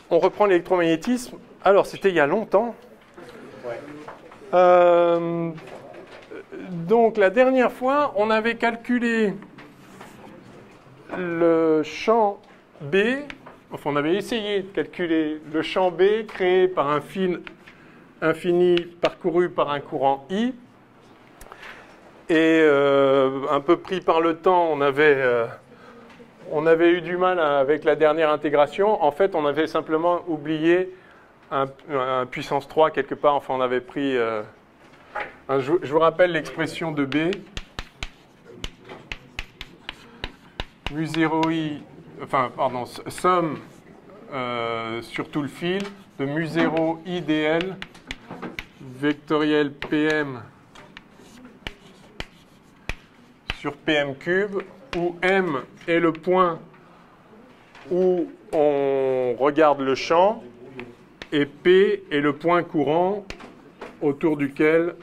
on reprend l'électromagnétisme. Alors, c'était il y a longtemps. Donc, la dernière fois, on avait calculé le champ B. Enfin, on avait essayé de calculer le champ B créé par un fil infini parcouru par un courant I. Et un peu pris par le temps, on avait eu du mal avec la dernière intégration. En fait, on avait simplement oublié un puissance 3 quelque part. Enfin, on avait pris... je vous rappelle l'expression de B. Mu 0i... Enfin, pardon, somme sur tout le fil de mu 0 i dl vectoriel PM sur PM cube, où M est le point où on regarde le champ, et P est le point courant autour duquel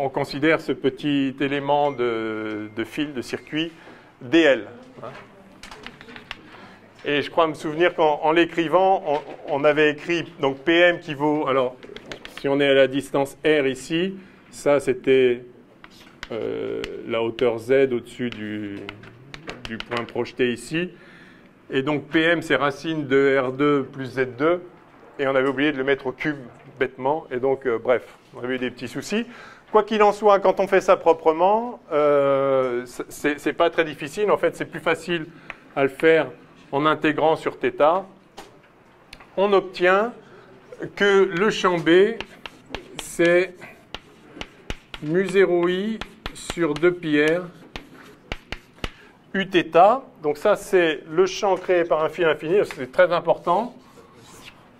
on considère ce petit élément de fil, de circuit, DL. Et je crois me souvenir qu'en l'écrivant, on avait écrit donc PM qui vaut... Alors, si on est à la distance R ici, ça c'était la hauteur Z au-dessus du point projeté ici. Et donc PM c'est racine de R2 plus Z2. Et on avait oublié de le mettre au cube bêtement. Et donc, bref, on avait eu des petits soucis. Quoi qu'il en soit, quand on fait ça proprement, c'est pas très difficile. En fait, c'est plus facile à le faire en intégrant sur θ. On obtient que le champ B, c'est mu 0i sur 2πr uθ. Donc ça, c'est le champ créé par un fil infini. C'est très important.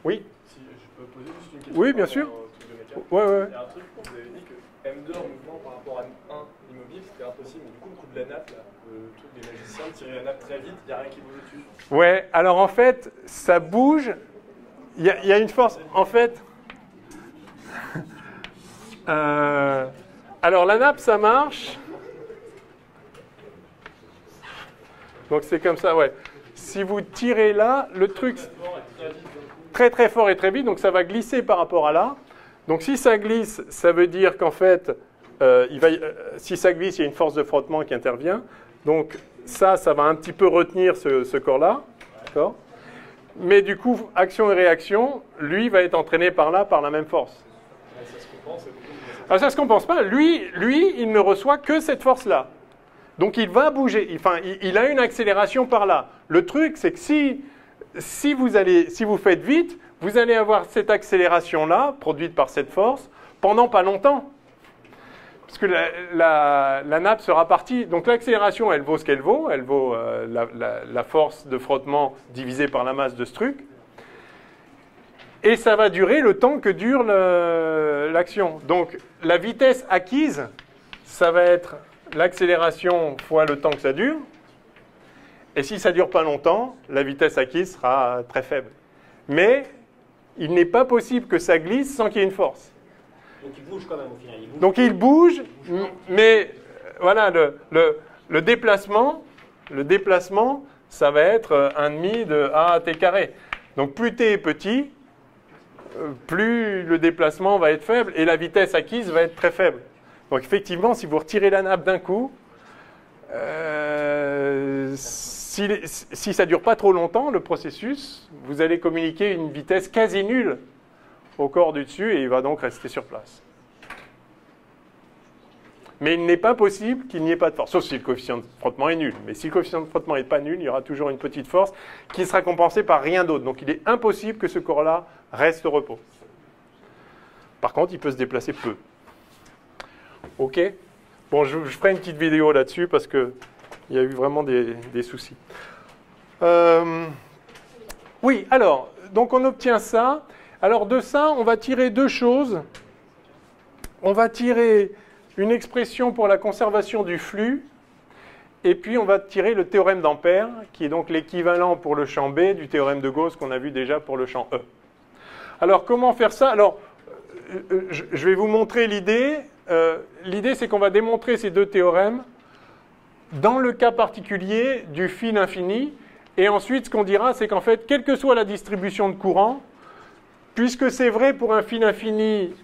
Oui. Si je peux poser juste une question. Oui, bien sûr. Ouais. Il y a un truc, vous avez dit que M2 en mouvement par rapport à M1 immobile, c'était impossible. Mais du coup, le coup de la nappe, là, le truc des magiciens, de tirer la nappe très vite, il n'y a rien qui bouge dessus. Ouais, alors en fait, ça bouge. Il y a une force. En fait, alors la nappe, ça marche. Donc c'est comme ça, ouais. Si vous tirez là, le truc très très fort et très vite, donc ça va glisser par rapport à là. Donc si ça glisse, ça veut dire qu'en fait, si ça glisse, il y a une force de frottement qui intervient. Donc ça va un petit peu retenir ce corps-là. D'accord ? Mais du coup, action et réaction, lui va être entraîné par là, par la même force. Ça se compense. Alors ça se compense pas. Lui, il ne reçoit que cette force-là. Donc il va bouger. Enfin, il a une accélération par là. Le truc, c'est que si vous faites vite, vous allez avoir cette accélération-là, produite par cette force, pendant pas longtemps. Parce que la nappe sera partie. Donc l'accélération, elle vaut ce qu'elle vaut. Elle vaut la force de frottement divisée par la masse de ce truc. Et ça va durer le temps que dure l'action. Donc la vitesse acquise, ça va être l'accélération fois le temps que ça dure. Et si ça ne dure pas longtemps, la vitesse acquise sera très faible. Mais il n'est pas possible que ça glisse sans qu'il y ait une force. Donc il bouge quand même au final. Donc il bouge, mais voilà, le déplacement, ça va être 1,5 de A à t carré. Donc plus t est petit, plus le déplacement va être faible et la vitesse acquise va être très faible. Donc effectivement, si vous retirez la nappe d'un coup, si ça ne dure pas trop longtemps, le processus, vous allez communiquer une vitesse quasi nulle au corps du dessus et il va donc rester sur place. Mais il n'est pas possible qu'il n'y ait pas de force, sauf si le coefficient de frottement est nul. Mais si le coefficient de frottement n'est pas nul, il y aura toujours une petite force qui sera compensée par rien d'autre. Donc il est impossible que ce corps-là reste au repos. Par contre, il peut se déplacer peu. OK ? Bon, je ferai une petite vidéo là-dessus parce qu'il y a eu vraiment des soucis. Oui, alors, donc on obtient ça. Alors de ça, on va tirer deux choses. On va tirer une expression pour la conservation du flux, et puis on va tirer le théorème d'Ampère, qui est donc l'équivalent pour le champ B du théorème de Gauss qu'on a vu déjà pour le champ E. Alors comment faire ça ? Alors, je vais vous montrer l'idée. L'idée, c'est qu'on va démontrer ces deux théorèmes dans le cas particulier du fil infini. Et ensuite, ce qu'on dira, c'est qu'en fait, quelle que soit la distribution de courant, puisque c'est vrai pour un fil infini,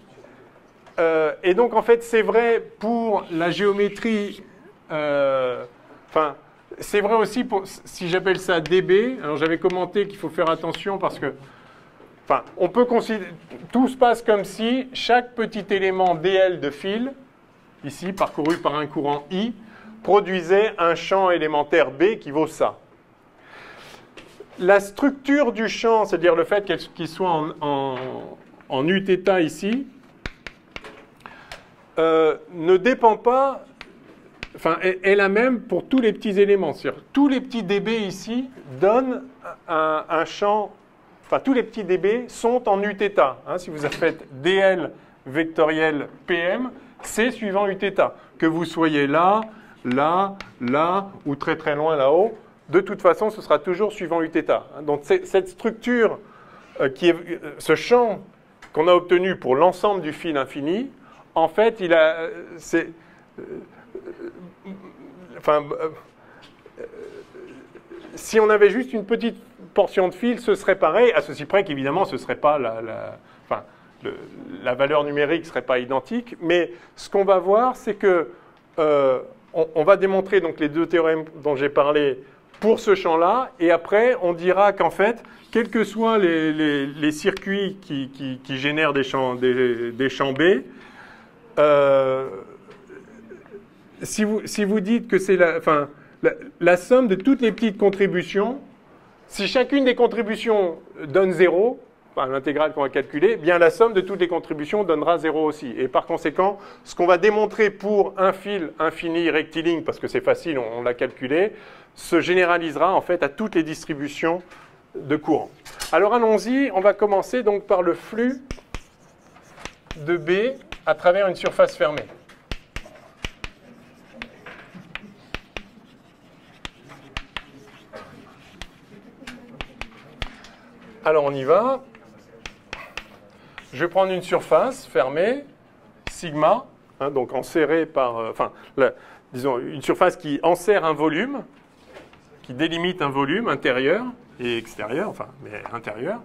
et donc en fait, c'est vrai pour la géométrie, enfin, c'est vrai aussi pour, si j'appelle ça dB, alors j'avais commenté qu'il faut faire attention parce que, enfin, on peut considérer, tout se passe comme si chaque petit élément dl de fil, ici, parcouru par un courant I, produisait un champ élémentaire B qui vaut ça. La structure du champ, c'est-à-dire le fait qu'il soit en Uθ ici, ne dépend pas, enfin, est la même pour tous les petits éléments. C'est-à-dire, tous les petits dB ici donnent un champ, enfin, tous les petits dB sont en Uθ. Hein, si vous faites dl vectoriel PM, c'est suivant Uθ. Que vous soyez là, là, là, ou très très loin là-haut, de toute façon, ce sera toujours suivant Uθ. Donc, cette structure, ce champ qu'on a obtenu pour l'ensemble du fil infini, en fait, si on avait juste une petite portion de fil, ce serait pareil, à ceci près qu'évidemment, ce ne serait pas la valeur numérique ne serait pas identique. Mais ce qu'on va voir, c'est que on va démontrer donc, les deux théorèmes dont j'ai parlé pour ce champ-là, et après, on dira qu'en fait, quels que soient les circuits qui génèrent des champs B, si vous dites que c'est la somme de toutes les petites contributions, si chacune des contributions donne 0, enfin, l'intégrale qu'on va calculer, bien la somme de toutes les contributions donnera 0 aussi. Et par conséquent, ce qu'on va démontrer pour un fil infini rectiligne, parce que c'est facile, on l'a calculé, se généralisera en fait à toutes les distributions de courant. Alors allons-y, on va commencer donc par le flux de B à travers une surface fermée. Alors on y va. Je vais prendre une surface fermée, sigma, hein, donc enserrée par, disons une surface qui enserre un volume, qui délimite un volume intérieur et extérieur, enfin, mais intérieur.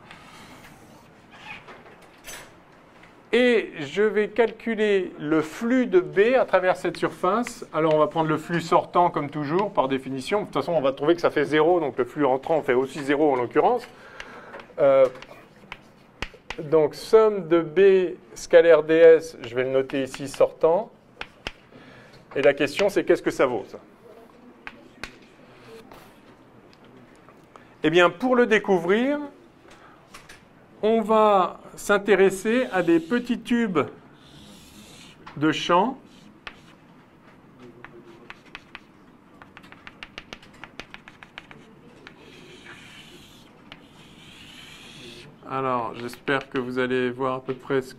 Et je vais calculer le flux de B à travers cette surface. Alors, on va prendre le flux sortant comme toujours, par définition. De toute façon, on va trouver que ça fait 0, donc le flux entrant fait aussi 0 en l'occurrence. Donc, somme de B scalaire ds, je vais le noter ici, sortant. Et la question, c'est qu'est-ce que ça vaut, ça ? Eh bien, pour le découvrir, on va s'intéresser à des petits tubes de champ Alors, j'espère que vous allez voir à peu près ce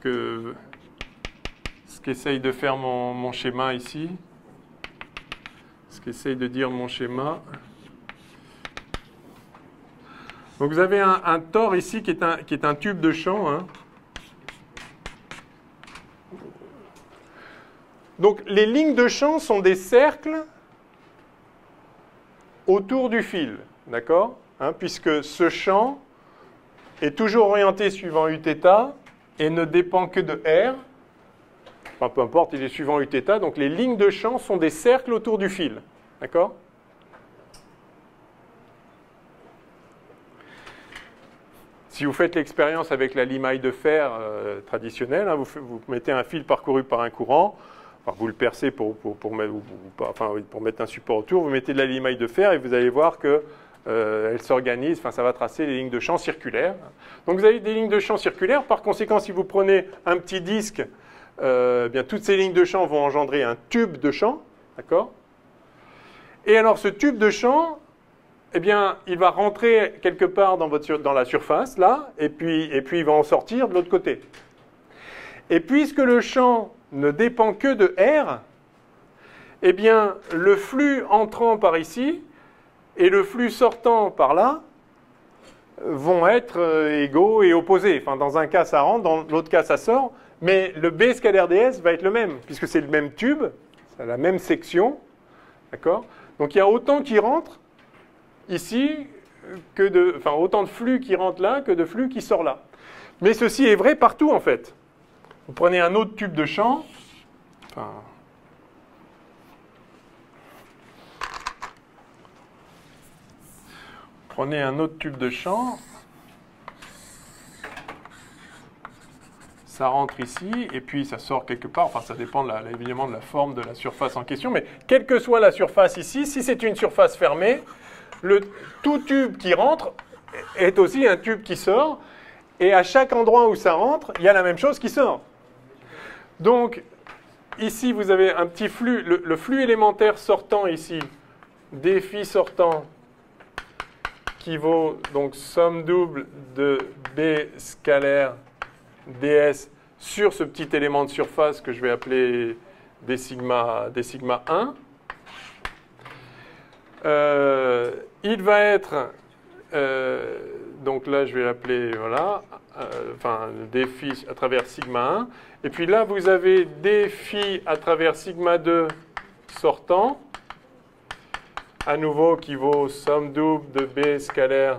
qu'essaye de faire mon schéma ici. Ce qu'essaye de dire mon schéma. Donc vous avez un tore ici qui est un tube de champ. Hein. Donc les lignes de champ sont des cercles autour du fil, d'accord, hein, puisque ce champ est toujours orienté suivant Uθ et ne dépend que de R. Enfin, peu importe, il est suivant Uθ. Donc les lignes de champ sont des cercles autour du fil, d'accord ? Si vous faites l'expérience avec la limaille de fer traditionnelle, hein, vous mettez un fil parcouru par un courant, enfin, vous le percez pour mettre un support autour, vous mettez de la limaille de fer et vous allez voir que elle s'organise, enfin, ça va tracer les lignes de champ circulaires. Donc vous avez des lignes de champ circulaires, par conséquent, si vous prenez un petit disque, bien, toutes ces lignes de champ vont engendrer un tube de champ, d'accord ? Et alors ce tube de champ, eh bien, il va rentrer quelque part dans la surface, là, et puis il va en sortir de l'autre côté. Et puisque le champ ne dépend que de R, eh bien, le flux entrant par ici et le flux sortant par là vont être égaux et opposés. Enfin, dans un cas, ça rentre, dans l'autre cas, ça sort, mais le B scalaire ds va être le même, puisque c'est le même tube, c'est la même section, d'accord ? Donc il y a autant qui rentre ici, enfin autant de flux qui rentre là que de flux qui sort là. Mais ceci est vrai partout en fait. Vous prenez un autre tube de champ, enfin, prenez un autre tube de champ, ça rentre ici, et puis ça sort quelque part, enfin ça dépend évidemment de la forme de la surface en question, mais quelle que soit la surface ici, si c'est une surface fermée, tout tube qui rentre est aussi un tube qui sort, et à chaque endroit où ça rentre, il y a la même chose qui sort. Donc, ici vous avez un petit flux, le flux élémentaire sortant ici, dφ sortant, qui vaut donc somme double de B scalaire ds sur ce petit élément de surface que je vais appeler d sigma 1. Il va être, donc là je vais l'appeler, voilà, enfin dφ à travers sigma 1. Et puis là vous avez dφ à travers sigma 2 sortant, à nouveau qui vaut somme double de B scalaire,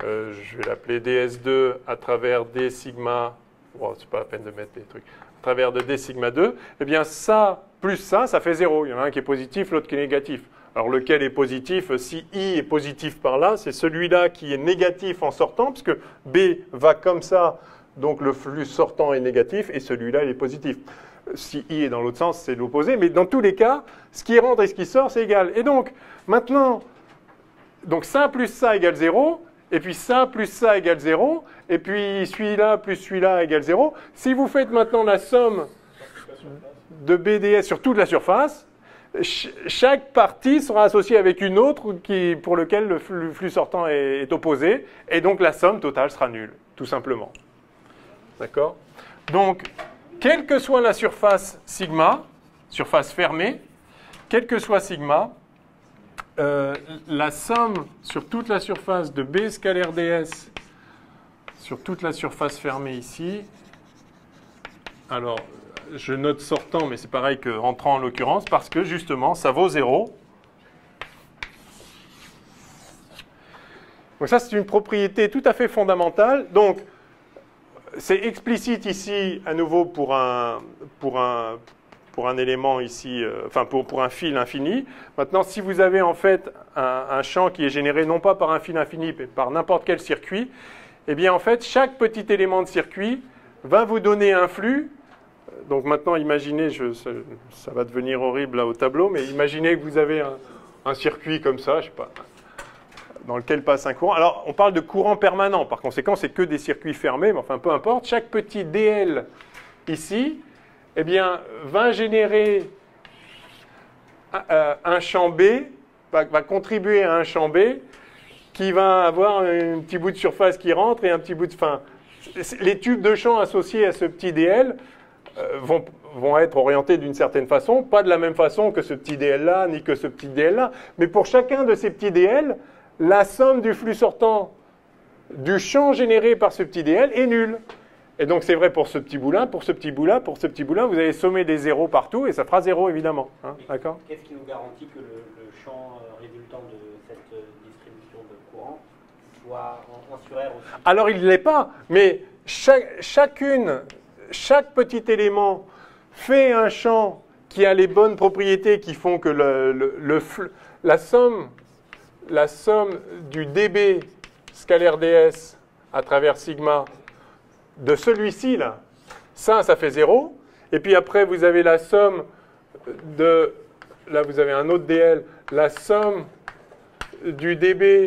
je vais l'appeler ds2 à travers d sigma, bon, c'est pas la peine de mettre des trucs, à travers de d sigma 2, eh bien ça plus ça fait 0. Il y en a un qui est positif, l'autre qui est négatif. Alors lequel est positif? Si I est positif par là, c'est celui-là qui est négatif en sortant, puisque B va comme ça, donc le flux sortant est négatif, et celui-là il est positif. Si I est dans l'autre sens, c'est l'opposé, mais dans tous les cas, ce qui rentre et ce qui sort, c'est égal. Et donc, maintenant, donc ça plus ça égale 0, et puis ça plus ça égale 0, et puis celui-là plus celui-là égale 0. Si vous faites maintenant la somme de BDS sur toute la surface, chaque partie sera associée avec une autre pour laquelle le flux sortant est opposé, et donc la somme totale sera nulle, tout simplement. D'accord? Donc, quelle que soit la surface sigma, surface fermée, quelle que soit sigma, la somme sur toute la surface de B scalaire ds sur toute la surface fermée ici, alors je note sortant, mais c'est pareil que rentrant en l'occurrence, parce que justement ça vaut 0. Donc ça c'est une propriété tout à fait fondamentale. Donc c'est explicite ici à nouveau pour un élément ici, enfin pour un fil infini. Maintenant, si vous avez en fait un champ qui est généré non pas par un fil infini, mais par n'importe quel circuit, eh bien en fait, chaque petit élément de circuit va vous donner un flux. Donc maintenant, imaginez, ça va devenir horrible là au tableau, mais imaginez que vous avez un circuit comme ça, je sais pas, dans lequel passe un courant. Alors, on parle de courant permanent. Par conséquent, c'est que des circuits fermés, mais enfin, peu importe. Chaque petit dl ici, eh bien, va générer un champ B, va contribuer à un champ B qui va avoir un petit bout de surface qui rentre et un petit bout de... Enfin, les tubes de champ associés à ce petit dl vont être orientés d'une certaine façon, pas de la même façon que ce petit dl-là, ni que ce petit dl-là, mais pour chacun de ces petits dl, la somme du flux sortant du champ généré par ce petit dl est nulle. Et donc c'est vrai pour ce petit bout-là, pour ce petit bout-là, pour ce petit bout-là, vous allez sommer des zéros partout et ça fera 0 évidemment. Hein, d'accord ? Qu'est-ce qui nous garantit que le champ résultant de cette distribution de courant soit en sur R aussi? Alors il ne l'est pas, mais chaque petit élément fait un champ qui a les bonnes propriétés qui font que la somme du dB scalaire ds à travers sigma de celui-ci, là, ça fait 0. Et puis après, vous avez la somme de... Là, vous avez un autre dl. La somme du dB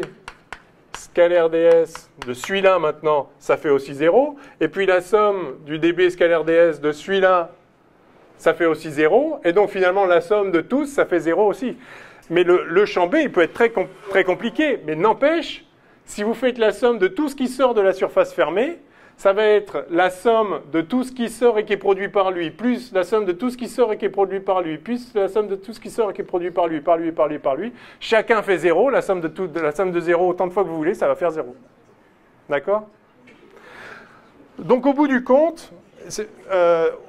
scalaire ds de celui-là, maintenant, ça fait aussi 0. Et puis la somme du dB scalaire ds de celui-là, ça fait aussi 0. Et donc, finalement, la somme de tous, ça fait 0 aussi. Mais le champ B, il peut être très compliqué. Mais n'empêche, si vous faites la somme de tout ce qui sort de la surface fermée, ça va être la somme de tout ce qui sort et qui est produit par lui, plus la somme de tout ce qui sort et qui est produit par lui, plus la somme de tout ce qui sort et qui est produit par lui, par lui, par lui, par lui. Chacun fait 0, la somme de 0 autant de fois que vous voulez, ça va faire 0. D'accord ? Donc au bout du compte,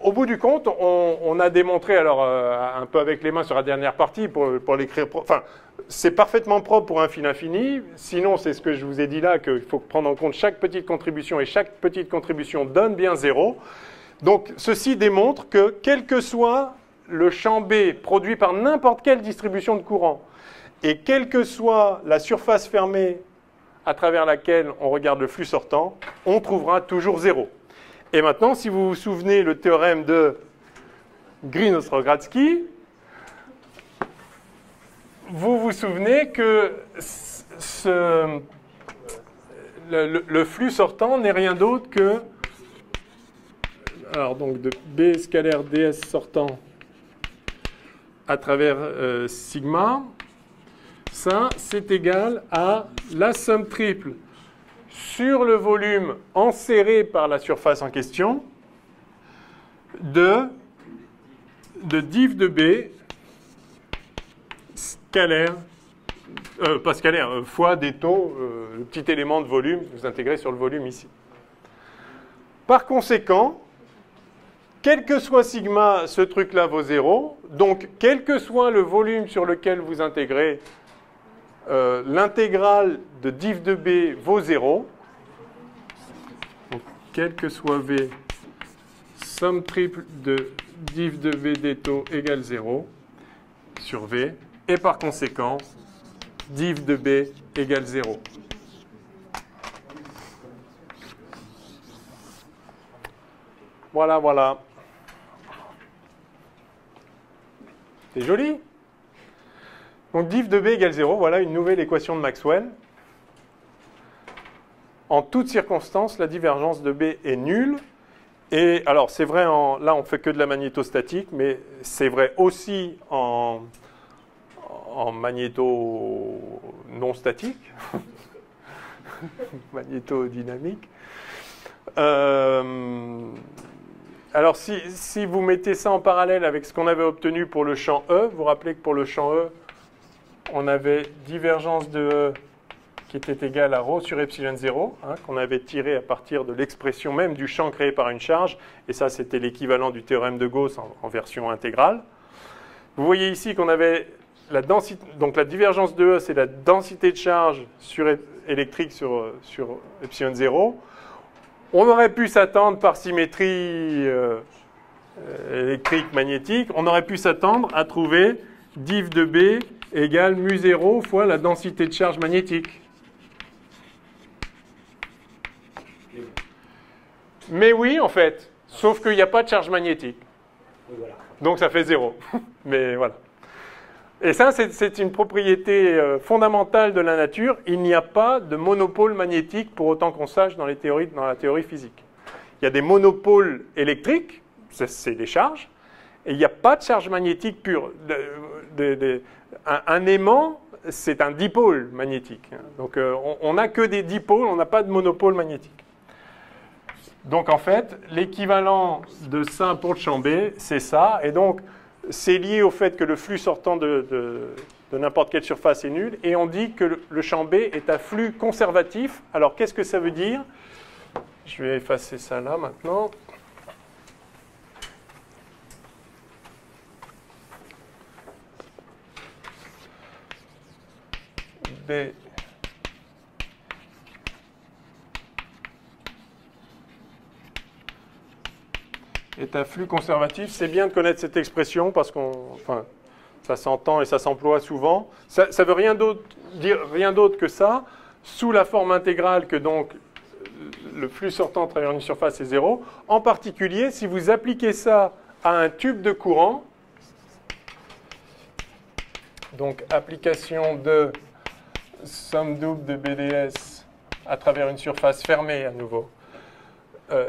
au bout du compte, on a démontré, alors un peu avec les mains sur la dernière partie, pour l'écrire, enfin, c'est parfaitement propre pour un fil infini. Sinon, c'est ce que je vous ai dit là, qu'il faut prendre en compte chaque petite contribution, et chaque petite contribution donne bien 0. Donc, ceci démontre que, quel que soit le champ B produit par n'importe quelle distribution de courant, et quelle que soit la surface fermée à travers laquelle on regarde le flux sortant, on trouvera toujours 0. Et maintenant, si vous vous souvenez le théorème de Green-Ostrogradsky, vous vous souvenez que le flux sortant n'est rien d'autre que, alors donc de B scalaire ds sortant à travers sigma, ça c'est égal à la somme triple sur le volume enserré par la surface en question de div de B scalaire, pas scalaire, fois des taux, le petit élément de volume, vous intégrez sur le volume ici. Par conséquent, quel que soit sigma, ce truc-là vaut 0. Donc, quel que soit le volume sur lequel vous intégrez, l'intégrale de div de B vaut 0. Donc, quel que soit V, somme triple de div de V des taux égale 0 sur V. Et par conséquent, div de B égale 0. Voilà, voilà. C'est joli. Donc div de B égale 0, voilà une nouvelle équation de Maxwell. En toutes circonstances, la divergence de B est nulle. Et alors, c'est vrai, là on fait que de la magnétostatique, mais c'est vrai aussi en magnéto non statique, magnétodynamique. Alors, si vous mettez ça en parallèle avec ce qu'on avait obtenu pour le champ E, vous vous rappelez que pour le champ E, on avait divergence de E qui était égale à ρ sur epsilon 0, hein, qu'on avait tiré à partir de l'expression même du champ créé par une charge, et ça c'était l'équivalent du théorème de Gauss en version intégrale. Vous voyez ici qu'on avait la densité, donc la divergence de E, c'est la densité de charge électrique sur epsilon 0. On aurait pu s'attendre par symétrie électrique magnétique, on aurait pu s'attendre à trouver div de B égale mu0 fois la densité de charge magnétique. Mais oui, en fait, sauf qu'il n'y a pas de charge magnétique. Donc ça fait 0. Mais voilà. Et ça, c'est une propriété fondamentale de la nature. Il n'y a pas de monopôle magnétique, pour autant qu'on sache dans la théorie physique. Il y a des monopoles électriques, c'est des charges, et il n'y a pas de charge magnétique pure. Un aimant, c'est un dipôle magnétique. Donc on n'a que des dipôles, on n'a pas de monopôle magnétique. Donc en fait, l'équivalent de ça pour le champ B, c'est ça. Et donc, c'est lié au fait que le flux sortant de n'importe quelle surface est nul. Et on dit que le champ B est un flux conservatif. Alors, qu'est-ce que ça veut dire? Je vais effacer ça là maintenant. B est un flux conservatif. C'est bien de connaître cette expression parce ça s'entend et ça s'emploie souvent. Ça ne veut dire rien d'autre que ça, sous la forme intégrale que donc le flux sortant à travers une surface est 0. En particulier, si vous appliquez ça à un tube de courant, donc application de somme double de BDS à travers une surface fermée à nouveau,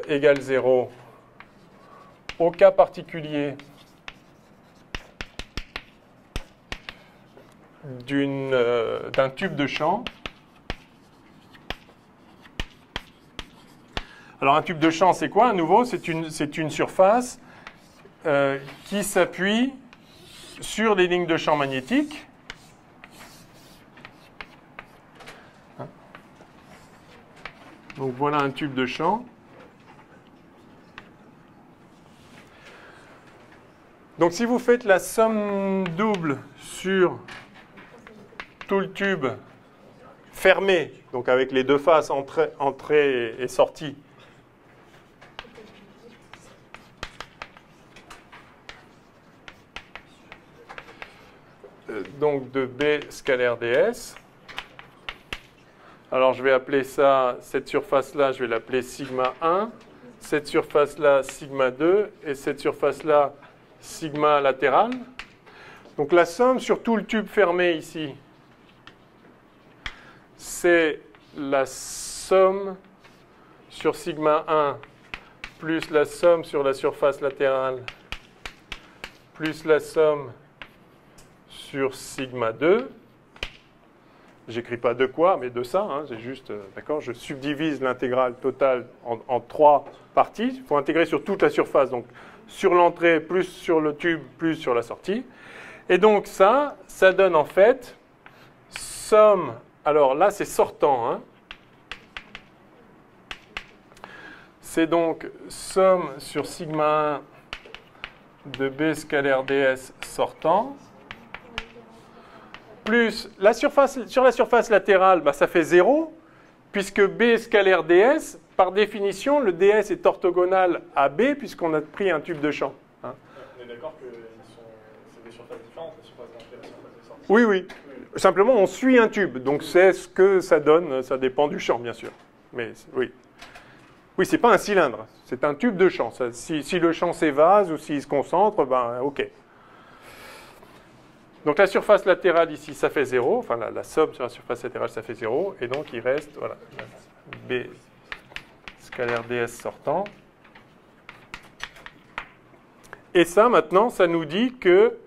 égale 0. Au cas particulier d'un tube de champ. Alors un tube de champ, c'est quoi à nouveau? C'est une surface qui s'appuie sur les lignes de champ magnétique. Donc voilà un tube de champ. Donc si vous faites la somme double sur tout le tube fermé, donc avec les deux faces entrée et sortie, donc de B scalaire ds. Alors je vais appeler ça, cette surface-là, je vais l'appeler sigma 1, cette surface-là, sigma 2, et cette surface-là, sigma latéral. Donc la somme sur tout le tube fermé ici, c'est la somme sur sigma 1 plus la somme sur la surface latérale plus la somme sur sigma 2. J'écris pas de quoi, mais de ça. Hein, c'est juste, d'accord, je subdivise l'intégrale totale en 3 parties. Il faut intégrer sur toute la surface. Donc sur l'entrée, plus sur le tube, plus sur la sortie. Et donc ça donne en fait somme. Alors là, c'est sortant. Hein. C'est donc somme sur sigma 1 de B scalaire ds sortant, plus la surface, sur la surface latérale, bah, ça fait 0, puisque B scalaire ds, par définition, le ds est orthogonal à B, puisqu'on a pris un tube de champ. Hein. On est d'accord que c'est des surfaces différentes, la surface d'entrée et la surface de sortie. Oui, oui. Simplement, on suit un tube, donc c'est ce que ça donne, ça dépend du champ, bien sûr. Mais oui. Oui, ce n'est pas un cylindre, c'est un tube de champ. Ça, si le champ s'évase ou s'il se concentre, ben OK. Donc la surface latérale ici, ça fait 0. Enfin, la somme sur la surface latérale, ça fait 0. Et donc, il reste, voilà, B scalaire ds sortant. Et ça, maintenant, ça nous dit que...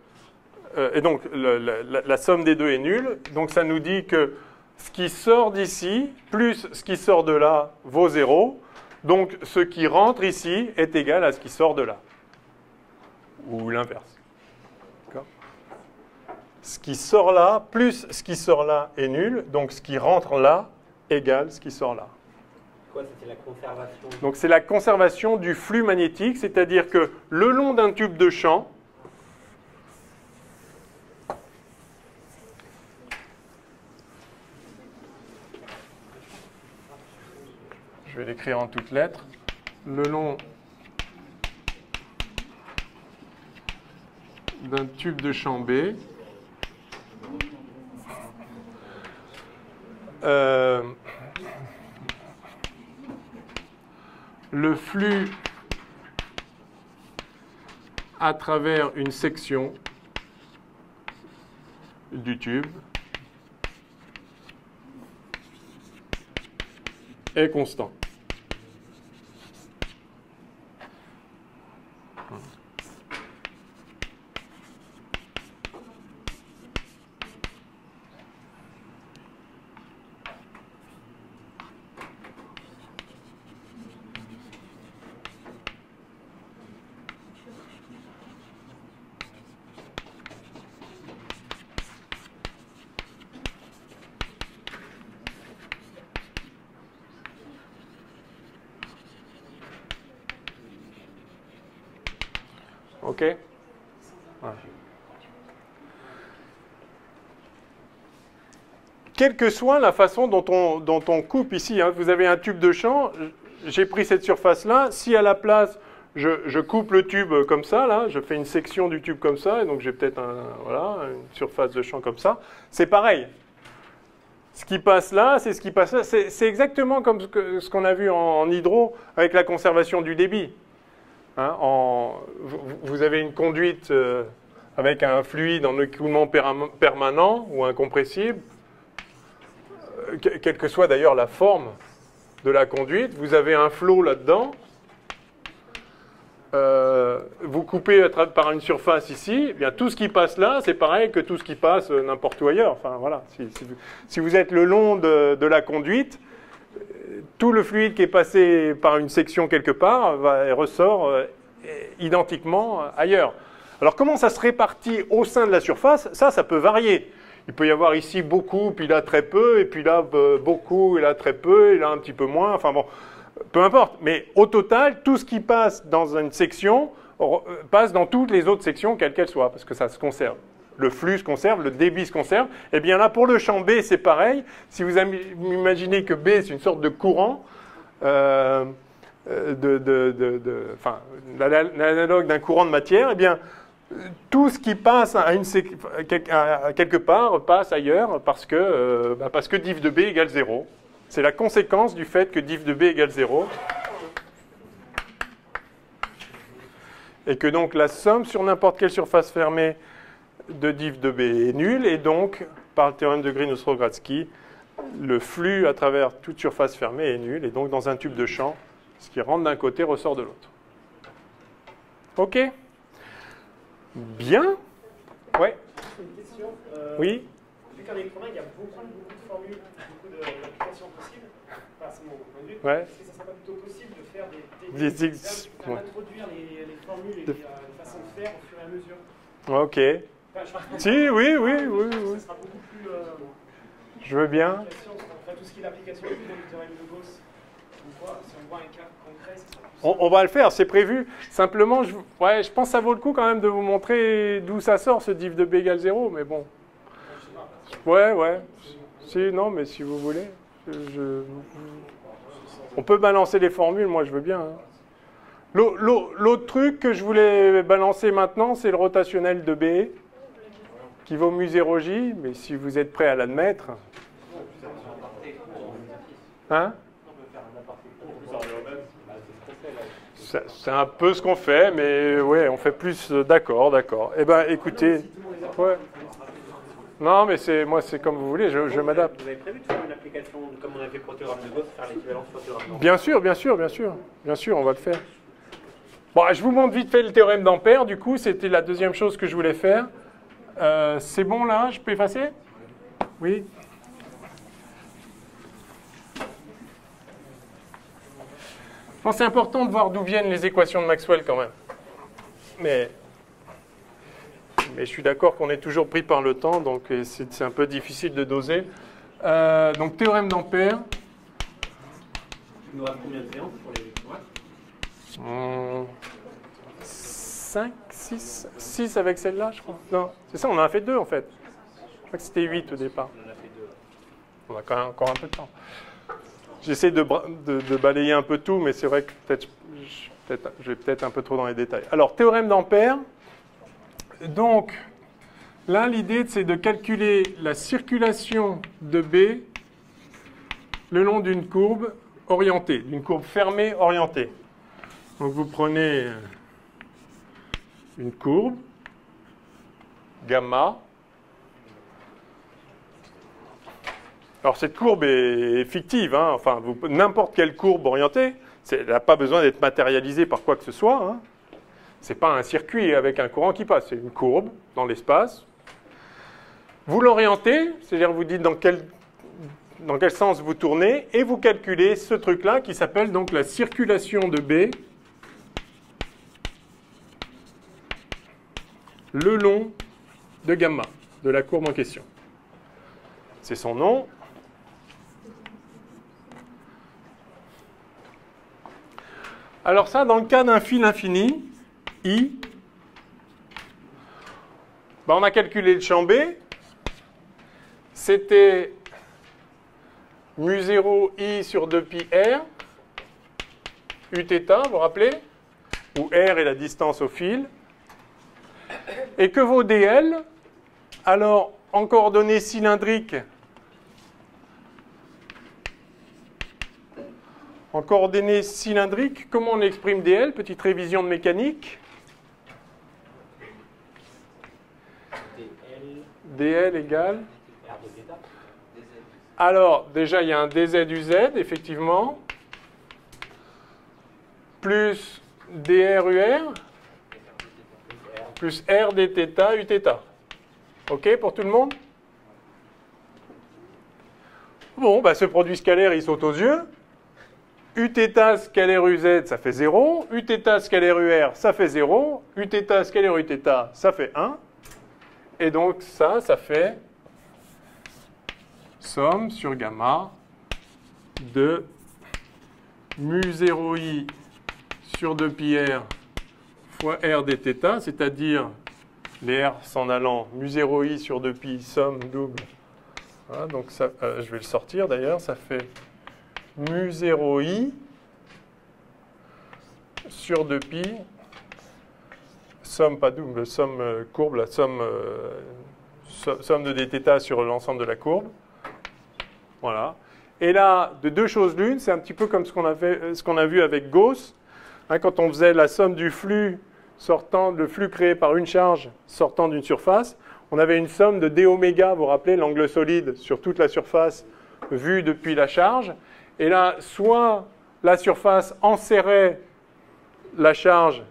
et donc, la somme des deux est nulle. Donc, ça nous dit que ce qui sort d'ici, plus ce qui sort de là, vaut 0. Donc, ce qui rentre ici est égal à ce qui sort de là. Ou l'inverse. D'accord ? Ce qui sort là, plus ce qui sort là est nul. Donc, ce qui rentre là égale ce qui sort là. Quoi, c'était la conservation? Donc, c'est la conservation du flux magnétique. C'est-à-dire que le long d'un tube de champ, je vais l'écrire en toutes lettres, le long d'un tube de champ B, le flux à travers une section du tube est constant. OK ? Ouais. Quelle que soit la façon dont on coupe ici, hein, vous avez un tube de champ, j'ai pris cette surface-là, si à la place, je coupe le tube comme ça, là, je fais une section du tube comme ça, et donc j'ai peut-être une surface de champ comme ça, c'est pareil. Ce qui passe là, c'est ce qui passe là. C'est exactement comme ce qu'on a vu en hydro avec la conservation du débit. Hein, vous avez une conduite avec un fluide en écoulement permanent ou incompressible, quelle que soit d'ailleurs la forme de la conduite, vous avez un flot là-dedans, vous coupez par une surface ici, eh bien, tout ce qui passe là, c'est pareil que tout ce qui passe n'importe où ailleurs. Enfin, voilà. Si vous êtes le long de la conduite, tout le fluide qui est passé par une section quelque part ressort identiquement ailleurs. Alors comment ça se répartit au sein de la surface? Ça peut varier. Il peut y avoir ici beaucoup, puis là très peu, et puis là beaucoup, et là très peu, et là un petit peu moins. Enfin bon, peu importe. Mais au total, tout ce qui passe dans une section passe dans toutes les autres sections, quelles qu'elles soient, parce que ça se conserve. Le flux se conserve, le débit se conserve. Et bien là, pour le champ B, c'est pareil. Si vous imaginez que B, c'est une sorte de courant, l'analogue d'un courant de matière, eh bien, tout ce qui passe à quelque part passe ailleurs parce que diff de B égale 0. C'est la conséquence du fait que diff de B égale 0. Et que donc la somme sur n'importe quelle surface fermée de diff de B est nulle. Et donc, par le théorème de Green-Ostrogradski, le flux à travers toute surface fermée est nul. Et donc, dans un tube de champ, ce qui rentre d'un côté ressort de l'autre. OK? Bien. Ouais. Une question. Oui. Vu qu'en électronique, il y a beaucoup de formules, beaucoup d'applications possibles, enfin, c'est mon point de vue, Ouais. est-ce que ça serait pas plutôt possible de faire d'introduire les formules et les façons de faire au fur et à mesure? OK. Enfin, Si, oui. Ça sera beaucoup plus... Je veux bien. Enfin, tout ce qui est l'application du théorème de Gauss, si on voit un cas concret, ça sera plus... On va le faire, c'est prévu. Simplement, je pense que ça vaut le coup quand même de vous montrer d'où ça sort, ce diff de B égale 0, mais bon. Ouais. Si, non, mais si vous voulez. On peut balancer les formules, moi je veux bien. Hein. L'autre truc que je voulais balancer maintenant, c'est le rotationnel de B, qui vaut mu0j, mais si vous êtes prêt à l'admettre... Hein? C'est un peu ce qu'on fait, mais ouais, on fait plus d'accord. Eh ben, écoutez, ouais. Non, mais c'est comme vous voulez, je m'adapte. Vous avez prévu de faire une application, comme on a fait pour le théorème de Gauss, faire l'équivalence pour le théorème d'Ampère? Bien sûr, on va le faire. Bon, je vous montre vite fait le théorème d'Ampère, du coup, c'était la deuxième chose que je voulais faire. C'est bon là, je peux effacer? Oui. Je pense que c'est important de voir d'où viennent les équations de Maxwell quand même. Mais je suis d'accord qu'on est toujours pris par le temps, donc c'est un peu difficile de doser. Donc théorème d'Ampère. Il nous reste combien de séances pour les 5, 6 avec celle-là, je crois. Non, c'est ça, on en a fait 2 en fait. Je crois que c'était 8 au départ. On en a fait 2. On a quand même encore un peu de temps. J'essaie de balayer un peu tout, mais c'est vrai que je vais peut-être un peu trop dans les détails. Alors, théorème d'Ampère. Donc, là, l'idée, c'est de calculer la circulation de B le long d'une courbe orientée, d'une courbe fermée orientée. Donc, vous prenez une courbe, gamma. Alors cette courbe est fictive, hein. Enfin n'importe quelle courbe orientée, elle n'a pas besoin d'être matérialisée par quoi que ce soit. Hein. Ce n'est pas un circuit avec un courant qui passe, c'est une courbe dans l'espace. Vous l'orientez, c'est-à-dire vous dites dans quel sens vous tournez, et vous calculez ce truc-là qui s'appelle donc la circulation de B le long de gamma, de la courbe en question. C'est son nom. Alors ça, dans le cas d'un fil infini, I, on a calculé le champ B. C'était mu0 I sur 2pi R, Uθ, vous vous rappelez? Où R est la distance au fil. Et que vaut dl? Alors, en coordonnées cylindriques, comment on exprime dl? Petite révision de mécanique. dl égale... Alors, déjà, il y a un dz-uz, effectivement, plus dr-ur, plus r dθ uθ. OK pour tout le monde? Bon, ce produit scalaire, il saute aux yeux. Uθ scalaire uz, ça fait 0. Uθ scalaire ur, ça fait 0. Uθ scalaire uθ, ça fait 1. Et donc, ça fait somme sur gamma de mu0i sur 2pi r fois R dθ, c'est-à-dire les R s'en allant mu0i sur 2pi, somme double. Voilà, donc ça, je vais le sortir d'ailleurs, ça fait mu0i sur 2pi, somme pas double, somme courbe, la somme de dθ sur l'ensemble de la courbe. Voilà. Et là, de deux choses l'une, c'est un petit peu comme ce qu'on a vu avec Gauss, hein, quand on faisait la somme du flux sortant, le flux créé par une charge sortant d'une surface, on avait une somme de dω, vous vous rappelez, l'angle solide sur toute la surface vue depuis la charge. Et là, soit la surface enserrait la charge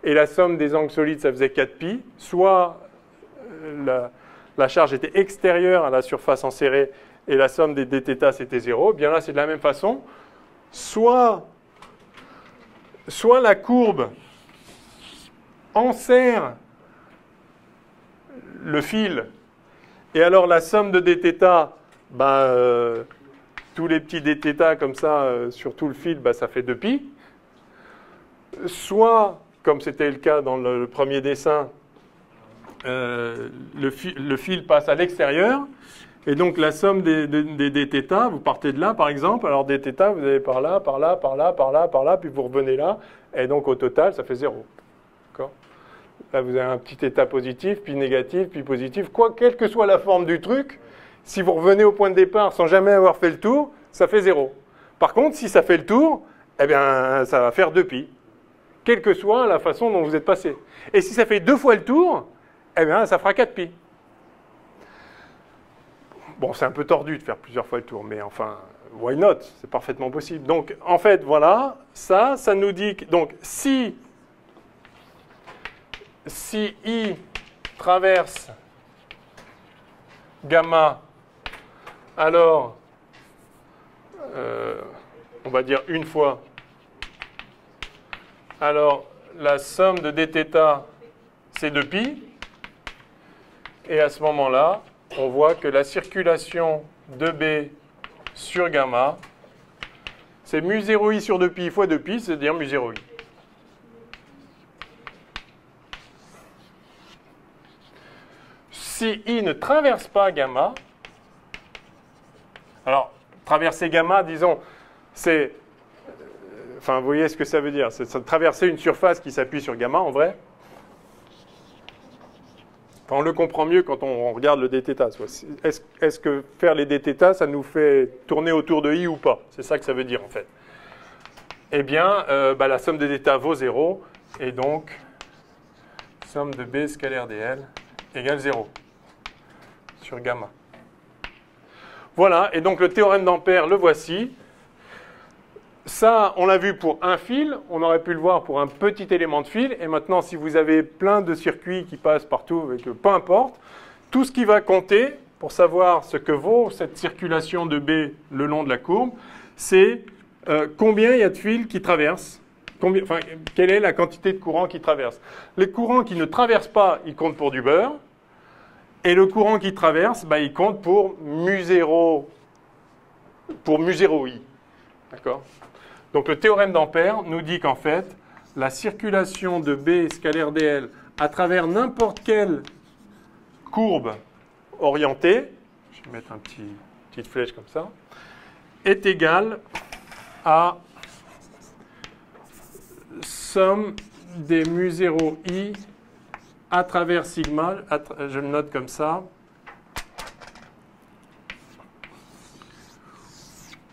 et la somme des angles solides, ça faisait 4pi, soit la charge était extérieure à la surface enserrée et la somme des dθ, c'était 0. Bien là, c'est de la même façon. Soit la courbe enserre le fil, et alors la somme de dθ, tous les petits dθ comme ça sur tout le fil, ça fait 2pi. Soit, comme c'était le cas dans le premier dessin, le fil passe à l'extérieur, et donc la somme des dθ, vous partez de là par exemple, alors dθ, vous allez par là, par là, par là, par là, par là, puis vous revenez là, et donc au total, ça fait 0. D'accord ? Là, vous avez un petit état positif, puis négatif, puis positif. Quelle que soit la forme du truc, si vous revenez au point de départ sans jamais avoir fait le tour, ça fait 0. Par contre, si ça fait le tour, eh bien, ça va faire 2pi, quelle que soit la façon dont vous êtes passé. Et si ça fait 2 fois le tour, eh bien, ça fera 4pi. Bon, c'est un peu tordu de faire plusieurs fois le tour, mais enfin, why not? C'est parfaitement possible. Donc, en fait, voilà, ça nous dit que, donc, si I traverse gamma, alors, on va dire une fois, alors la somme de dθ, c'est 2pi, et à ce moment-là, on voit que la circulation de B sur gamma, c'est mu0i sur 2pi fois 2pi, c'est-à-dire mu0i. Si I ne traverse pas gamma, alors traverser gamma, disons, c'est, enfin vous voyez ce que ça veut dire, c'est traverser une surface qui s'appuie sur gamma en vrai. Enfin, on le comprend mieux quand on regarde le dθ. Est-ce que faire les dθ, ça nous fait tourner autour de I ou pas? C'est ça que ça veut dire en fait. Eh bien, la somme de dθ vaut 0, et donc somme de B scalaire dl égale 0 sur gamma. Voilà, et donc le théorème d'Ampère, le voici. Ça, on l'a vu pour un fil, on aurait pu le voir pour un petit élément de fil, et maintenant, si vous avez plein de circuits qui passent partout, peu importe, tout ce qui va compter pour savoir ce que vaut cette circulation de B le long de la courbe, c'est combien il y a de fils qui traversent, quelle est la quantité de courant qui traverse. Les courants qui ne traversent pas, ils comptent pour du beurre, et le courant qui traverse, il compte pour mu0i. D'accord ? Donc le théorème d'Ampère nous dit qu'en fait, la circulation de B scalaire dl à travers n'importe quelle courbe orientée, je vais mettre petite flèche comme ça, est égale à somme des mu0i à travers sigma, je le note comme ça,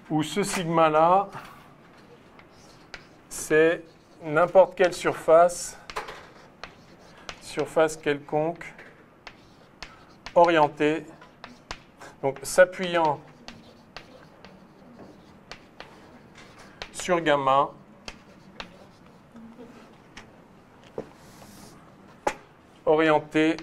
où ce sigma-là, c'est n'importe quelle surface quelconque, orientée, donc s'appuyant sur gamma, orientée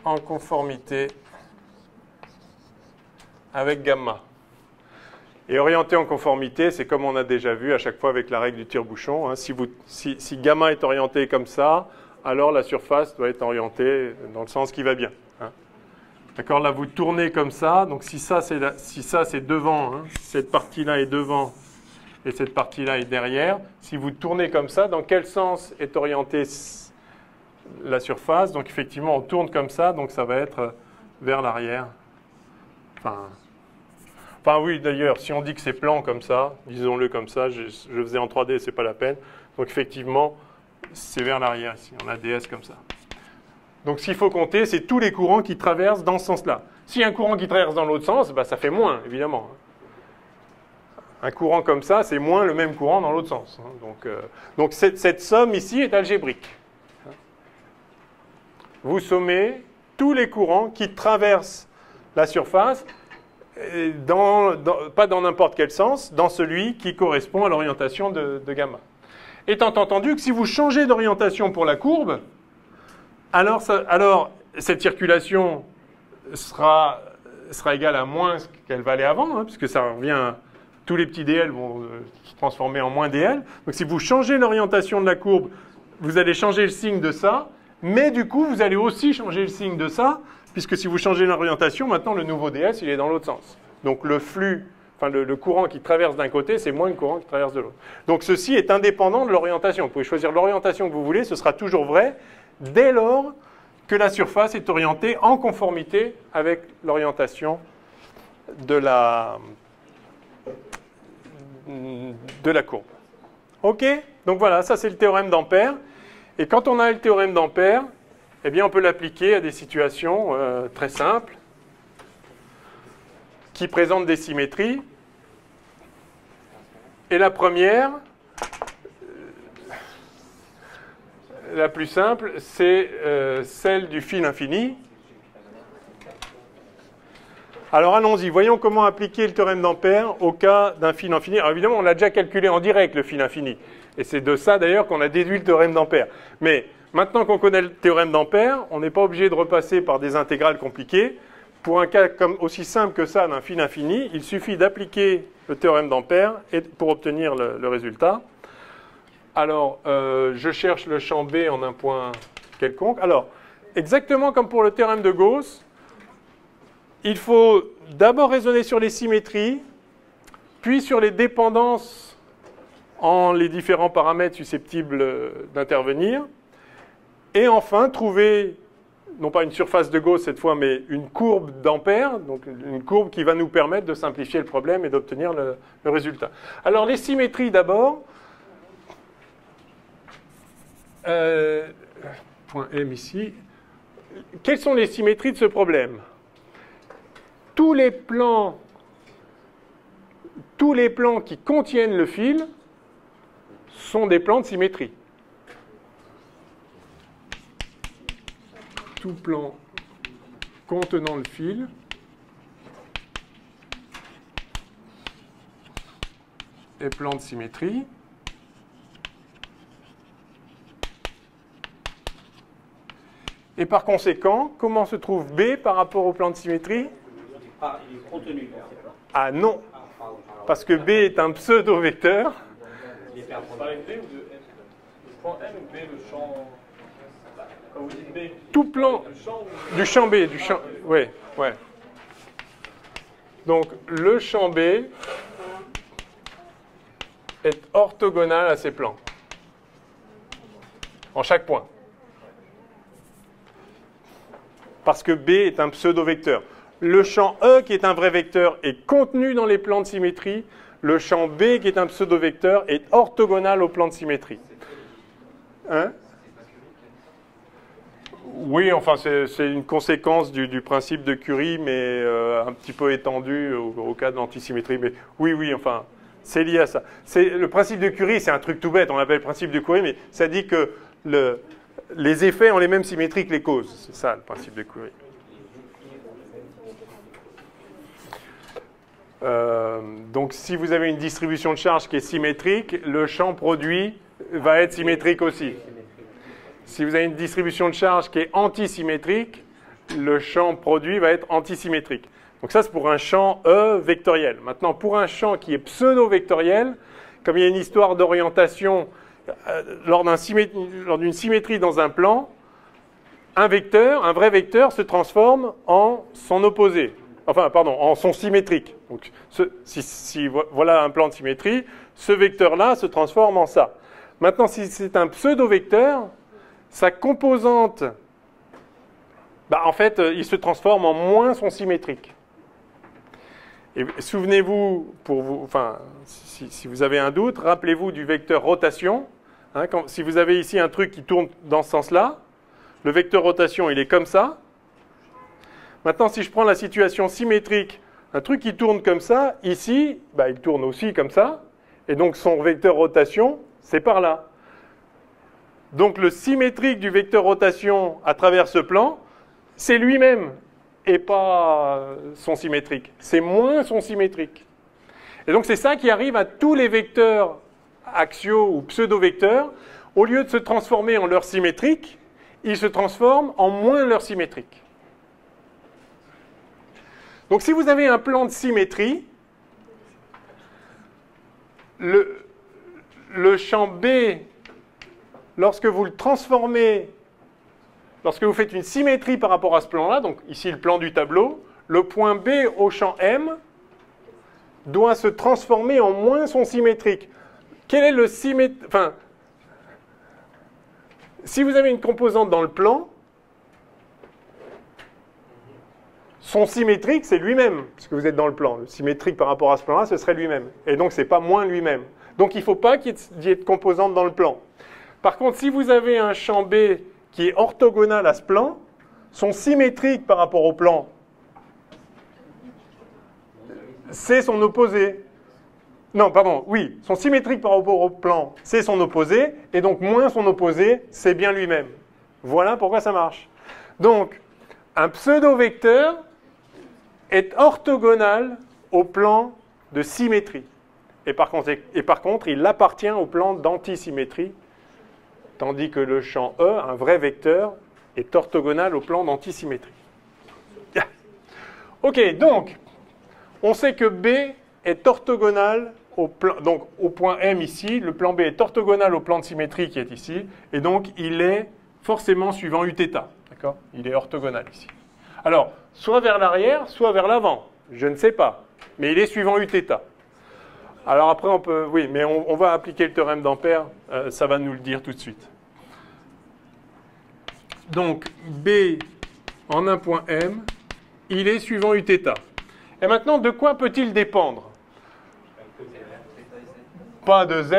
en conformité avec gamma. Et orienté en conformité, c'est comme on a déjà vu à chaque fois avec la règle du tire-bouchon. Hein. Si gamma est orienté comme ça, alors la surface doit être orientée dans le sens qui va bien. Hein. D'accord, là vous tournez comme ça, donc si ça c'est devant, hein, cette partie-là est devant et cette partie-là est derrière, si vous tournez comme ça, dans quel sens est orientée la surface? Donc effectivement on tourne comme ça, donc ça va être vers l'arrière. Enfin oui d'ailleurs, si on dit que c'est plan comme ça, disons-le comme ça, je faisais en 3D, c'est pas la peine. Donc effectivement, c'est vers l'arrière ici, on a DS comme ça. Donc ce qu'il faut compter, c'est tous les courants qui traversent dans ce sens-là. S'il y a un courant qui traverse dans l'autre sens, bah, ça fait moins, évidemment. Un courant comme ça, c'est moins le même courant dans l'autre sens. Donc cette somme ici est algébrique. Vous sommez tous les courants qui traversent la surface, pas dans n'importe quel sens, dans celui qui correspond à l'orientation de gamma. Étant entendu que si vous changez d'orientation pour la courbe, alors cette circulation sera égale à moins ce qu'elle valait avant, hein, puisque ça revient, tous les petits dl vont se transformer en moins dl. Donc si vous changez l'orientation de la courbe, vous allez changer le signe de ça, mais du coup vous allez aussi changer le signe de ça, puisque si vous changez l'orientation, maintenant le nouveau ds il est dans l'autre sens. Donc le flux, enfin le courant qui traverse d'un côté, c'est moins le courant qui traverse de l'autre. Donc ceci est indépendant de l'orientation. Vous pouvez choisir l'orientation que vous voulez, ce sera toujours vrai, dès lors que la surface est orientée en conformité avec l'orientation de la courbe. OK? Donc voilà, ça c'est le théorème d'Ampère. Et quand on a le théorème d'Ampère, eh bien on peut l'appliquer à des situations très simples qui présentent des symétries. Et la première, la plus simple, c'est celle du fil infini. Alors allons-y, voyons comment appliquer le théorème d'Ampère au cas d'un fil infini. Alors évidemment, on l'a déjà calculé en direct, le fil infini. Et c'est de ça d'ailleurs qu'on a déduit le théorème d'Ampère. Mais maintenant qu'on connaît le théorème d'Ampère, on n'est pas obligé de repasser par des intégrales compliquées. Pour un cas aussi simple que ça d'un fil infini, il suffit d'appliquer le théorème d'Ampère pour obtenir le résultat. Alors, je cherche le champ B en un point quelconque. Alors, exactement comme pour le théorème de Gauss, il faut d'abord raisonner sur les symétries, puis sur les dépendances en les différents paramètres susceptibles d'intervenir, et enfin trouver, non pas une surface de Gauss cette fois, mais une courbe d'Ampère, donc une courbe qui va nous permettre de simplifier le problème et d'obtenir le résultat. Alors, les symétries d'abord. Point M ici. Quelles sont les symétries de ce problème? Tous les plans qui contiennent le fil sont des plans de symétrie. Tout plan contenant le fil est plan de symétrie. Et par conséquent, comment se trouve B par rapport au plan de symétrie? Ah, il est contenu dans ces plans. Ah non, parce que B est un pseudo-vecteur. Il est perdu. Vous parlez de B ou de M? Le point M ou B, le champ... Quand vous dites B, Tout plan le champ ou... du champ B, du champ... Ouais. Donc, le champ B est orthogonal à ces plans. En chaque point. Parce que B est un pseudo-vecteur. Le champ E, qui est un vrai vecteur, est contenu dans les plans de symétrie. Le champ B, qui est un pseudo-vecteur, est orthogonal au plan de symétrie. Hein? Oui, enfin, c'est une conséquence du principe de Curie, mais un petit peu étendu au cas de l'antisymétrie. Mais oui, enfin, c'est lié à ça. Le principe de Curie, c'est un truc tout bête, on l'appelle le principe de Curie, mais ça dit que les effets ont les mêmes symétries que les causes. C'est ça, le principe de Curie. Donc, si vous avez une distribution de charge qui est symétrique, le champ produit va être symétrique aussi. Si vous avez une distribution de charge qui est antisymétrique, le champ produit va être antisymétrique. Donc ça, c'est pour un champ E vectoriel. Maintenant, pour un champ qui est pseudo-vectoriel, comme il y a une histoire d'orientation lors d'une symétrie dans un plan un vecteur, un vrai vecteur, se transforme en son opposé. Enfin, pardon, en son symétrique. Donc, voilà un plan de symétrie, ce vecteur-là se transforme en ça. Maintenant, si c'est un pseudo-vecteur, sa composante, en fait, il se transforme en moins son symétrique. Et souvenez-vous, si vous avez un doute, rappelez-vous du vecteur rotation. Hein, si vous avez ici un truc qui tourne dans ce sens-là, le vecteur rotation, il est comme ça. Maintenant, si je prends la situation symétrique, un truc qui tourne comme ça, ici, il tourne aussi comme ça. Et donc, son vecteur rotation, c'est par là. Donc, le symétrique du vecteur rotation à travers ce plan, c'est lui-même et pas son symétrique. C'est moins son symétrique. Et donc, c'est ça qui arrive à tous les vecteurs axiaux ou pseudo-vecteurs. Au lieu de se transformer en leur symétrique, ils se transforment en moins leur symétrique. Donc, si vous avez un plan de symétrie, le champ B, lorsque vous le transformez, lorsque vous faites une symétrie par rapport à ce plan-là, donc ici le plan du tableau, le point B au champ M doit se transformer en moins son symétrique. Quel est le symétrique? Enfin, si vous avez une composante dans le plan, son symétrique, c'est lui-même, parce que vous êtes dans le plan. Le symétrique par rapport à ce plan-là, ce serait lui-même. Et donc, ce n'est pas moins lui-même. Donc, il ne faut pas qu'il y ait de composante dans le plan. Par contre, si vous avez un champ B qui est orthogonal à ce plan, son symétrique par rapport au plan, c'est son opposé. Non, pardon, oui, son symétrique par rapport au plan, c'est son opposé, et donc moins son opposé, c'est bien lui-même. Voilà pourquoi ça marche. Donc, un pseudo-vecteur est orthogonal au plan de symétrie. Et par contre, il appartient au plan d'antisymétrie, tandis que le champ E, un vrai vecteur, est orthogonal au plan d'antisymétrie. Ok, donc, on sait que B est orthogonal donc au point M ici, le plan B est orthogonal au plan de symétrie qui est ici, et donc il est forcément suivant Uθ. D'accord ? Il est orthogonal ici. Alors, soit vers l'arrière, soit vers l'avant. Je ne sais pas, mais il est suivant Uθ. Alors après, on peut... Oui, mais on va appliquer le théorème d'Ampère, ça va nous le dire tout de suite. Donc, B en un point M, il est suivant Uθ. Et maintenant, de quoi peut-il dépendre ? Pas de Z,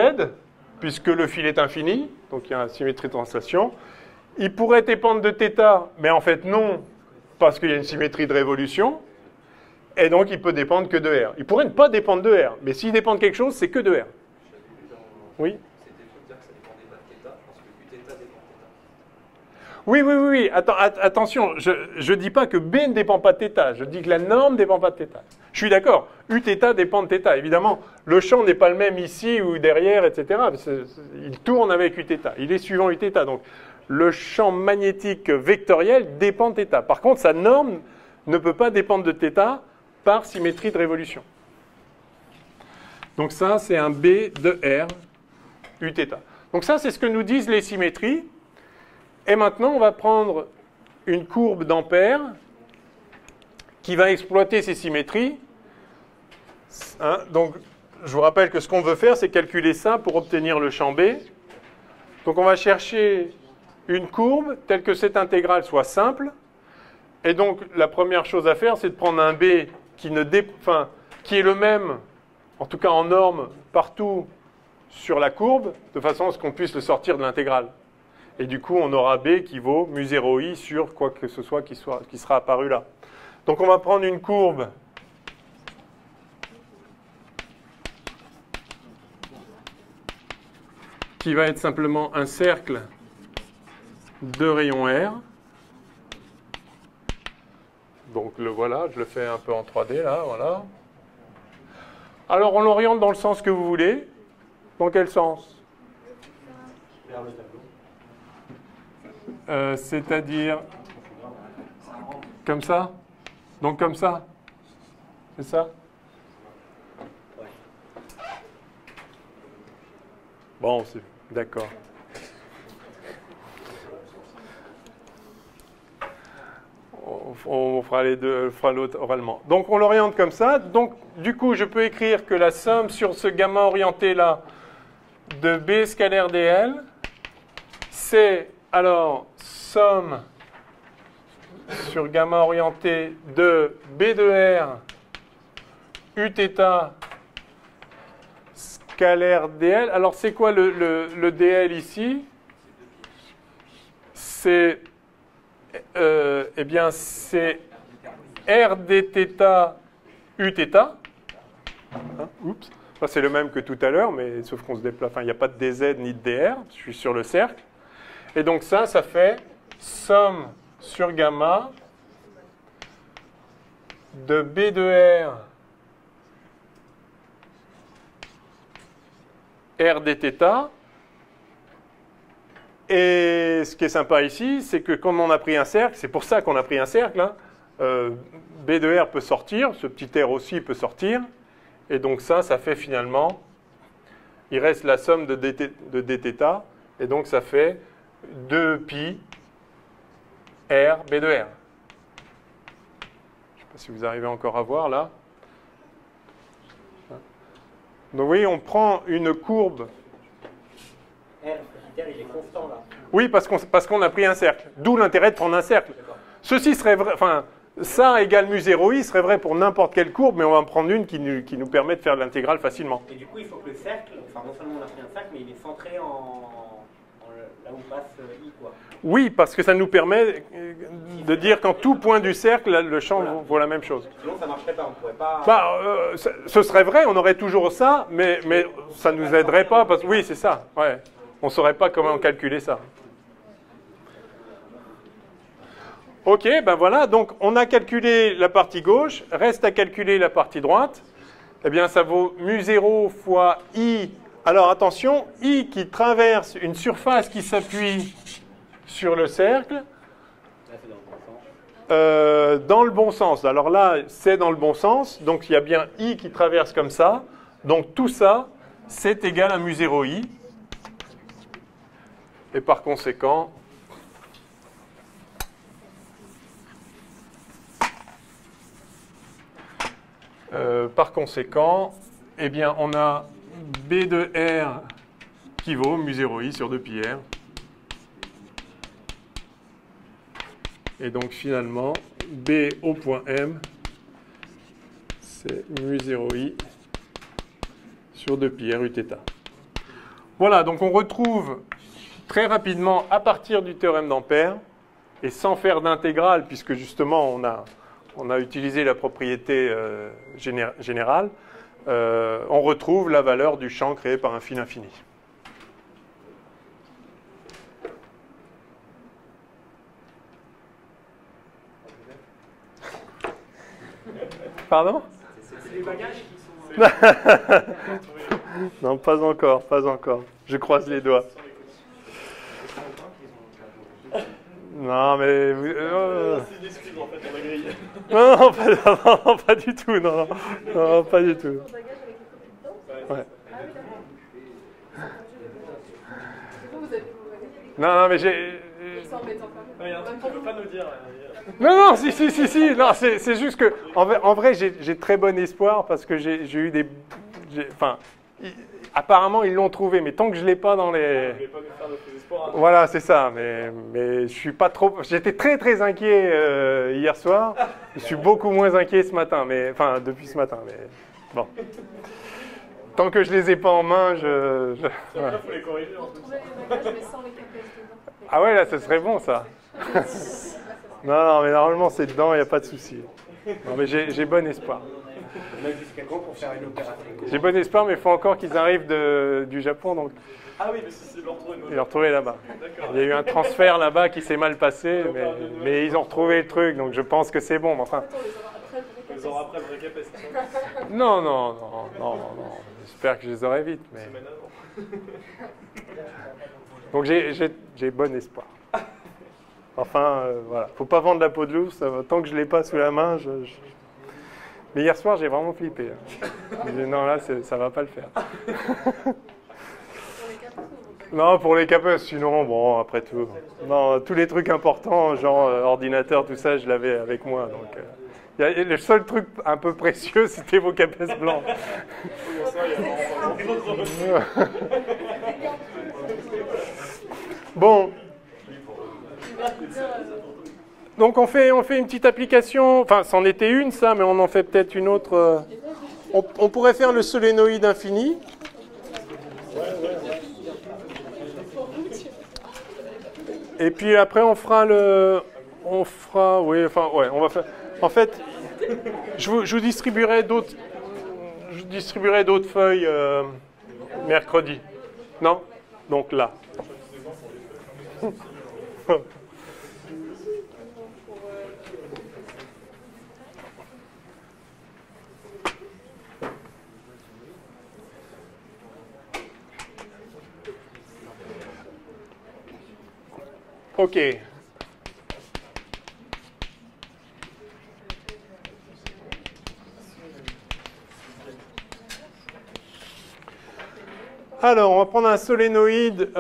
puisque le fil est infini, donc il y a une symétrie de translation. Il pourrait dépendre de θ, mais en fait non, parce qu'il y a une symétrie de révolution. Et donc il peut dépendre que de R. Il pourrait ne pas dépendre de R, mais s'il dépend de quelque chose, c'est que de R. Oui ? Oui. Attention, je ne dis pas que B ne dépend pas de θ, je dis que la norme ne dépend pas de θ. Je suis d'accord, Uθ dépend de θ. Évidemment, le champ n'est pas le même ici ou derrière, etc. Il tourne avec Uθ, il est suivant Uθ. Donc, le champ magnétique vectoriel dépend de θ. Par contre, sa norme ne peut pas dépendre de θ par symétrie de révolution. Donc ça, c'est un B de R, Uθ. Donc ça, c'est ce que nous disent les symétries. Et maintenant, on va prendre une courbe d'Ampère qui va exploiter ces symétries. Hein, donc, je vous rappelle que ce qu'on veut faire, c'est calculer ça pour obtenir le champ B. Donc, on va chercher une courbe telle que cette intégrale soit simple. Et donc, la première chose à faire, c'est de prendre un B qui est le même, en tout cas en norme, partout sur la courbe, de façon à ce qu'on puisse le sortir de l'intégrale. Et du coup, on aura B qui vaut mu0i sur quoi que ce soit qui sera apparu là. Donc, on va prendre une courbe qui va être simplement un cercle de rayon R. Donc, le voilà, je le fais un peu en 3D là, voilà. Alors, on l'oriente dans le sens que vous voulez. Dans quel sens ? Vers le tableau. C'est-à-dire comme ça? Donc comme ça? C'est ça? Bon, c'est d'accord. on fera les deux, on fera l'autre oralement. Donc on l'oriente comme ça. Donc du coup, je peux écrire que la somme sur ce gamma orienté là de B scalaire dl, c'est alors somme sur gamma orienté de B de R Uθ scalaire dl. Alors c'est quoi le dl ici? C'est eh bien c'est R dθ Uθ. Hein, oups. Ça, c'est le même que tout à l'heure, mais sauf qu'on se déplace. Enfin, il n'y a pas de dz ni de dr. Je suis sur le cercle. Et donc ça fait somme sur gamma de B de R R dθ. Et ce qui est sympa ici, c'est que comme on a pris un cercle, c'est pour ça qu'on a pris un cercle, hein, B de R peut sortir, ce petit r aussi peut sortir. Et donc ça fait finalement, il reste la somme de dθ, et donc ça fait 2π R B de R. Je ne sais pas si vous arrivez encore à voir là. Donc vous voyez, on prend une courbe. R, il est constant là. Oui, parce qu'on a pris un cercle. D'où l'intérêt de prendre un cercle. Ceci serait vrai, enfin, ça égale mu0i serait vrai pour n'importe quelle courbe, mais on va en prendre une qui nous permet de faire l'intégrale facilement. Et du coup, il faut que le cercle, enfin non seulement on a pris un cercle, mais il est centré là où passe I, quoi. Oui, parce que ça nous permet de dire qu'en tout point du cercle, le champ vaut la même chose. Sinon, ça ne marcherait pas, on ne pourrait pas... Ce serait vrai, on aurait toujours ça, mais ça ne nous aiderait pas, parce que oui, c'est ça, ouais. On ne saurait pas comment calculer ça. Ok, ben voilà, donc on a calculé la partie gauche, reste à calculer la partie droite. Eh bien, ça vaut mu0 fois I. Alors attention, I qui traverse une surface qui s'appuie sur le cercle. Là, c'est dans le bon sens. Dans le bon sens. Alors là, c'est dans le bon sens, donc il y a bien I qui traverse comme ça. Donc tout ça, c'est égal à mu0i. Et par conséquent, eh bien, on a B de R qui vaut mu0i sur 2πr. Et donc finalement, B au point M, c'est mu0i sur 2πr Uθ. Voilà, donc on retrouve très rapidement, à partir du théorème d'Ampère, et sans faire d'intégrale, puisque justement on a utilisé la propriété générale, on retrouve la valeur du champ créé par un fil infini. Pardon? C'est les bagages qui sont... Non, pas encore, pas encore. Je croise les doigts. Non, mais... C'est une excuse en fait, on a grillé. Non, pas du tout, non, pas du tout. Ouais. Non, mais j'ai... Il y a un truc qu'il ne veut pas nous dire. Non, si. Non, c'est juste que, en vrai, j'ai très bon espoir parce que j'ai eu des... Enfin, apparemment, ils l'ont trouvé, mais tant que je ne l'ai pas dans les... Vous ne voulez pas nous faire de faux espoirs, hein. Voilà, c'est ça, mais je suis pas trop... J'étais très inquiet hier soir. Je suis beaucoup moins inquiet ce matin, enfin, depuis ce matin, mais bon. Tant que je les ai pas en main, Après, il voilà. faut les corriger. En plus. Ah ouais, là, ce serait bon, ça. Non, mais normalement, c'est dedans, il n'y a pas de souci. Non, mais j'ai bon espoir. Même jusqu'à quand pour faire une opération? J'ai bon espoir, mais il faut encore qu'ils arrivent du Japon, donc Ah oui, mais c'est leur retrouver ils l'ont retrouvé là-bas. D'accord. Il y a eu un transfert là-bas qui s'est mal passé, mais ils ont retrouvé le truc, donc je pense que c'est bon. Mais enfin, On les aura après le vrai capé, c'est ça. non. J'espère que je les aurai vite. Mais... Semaine avant. Donc j'ai bon espoir. Enfin, voilà. Faut pas vendre la peau de loup. Tant que je l'ai pas sous la main, Mais hier soir, j'ai vraiment flippé. Je me disais, non, là, ça va pas le faire. Non, pour les CAPES, sinon, bon, après tout. Non, tous les trucs importants, genre ordinateur, tout ça, je l'avais avec moi. Donc, le seul truc un peu précieux, c'était vos CAPES blancs. Bon. Donc on fait une petite application, enfin c'en était une ça, mais on en fait peut-être une autre. On pourrait faire le solénoïde infini. Et puis après on fera on va faire. En fait, je vous distribuerai d'autres feuilles mercredi. Non? Donc là. OK. Alors, on va prendre un solénoïde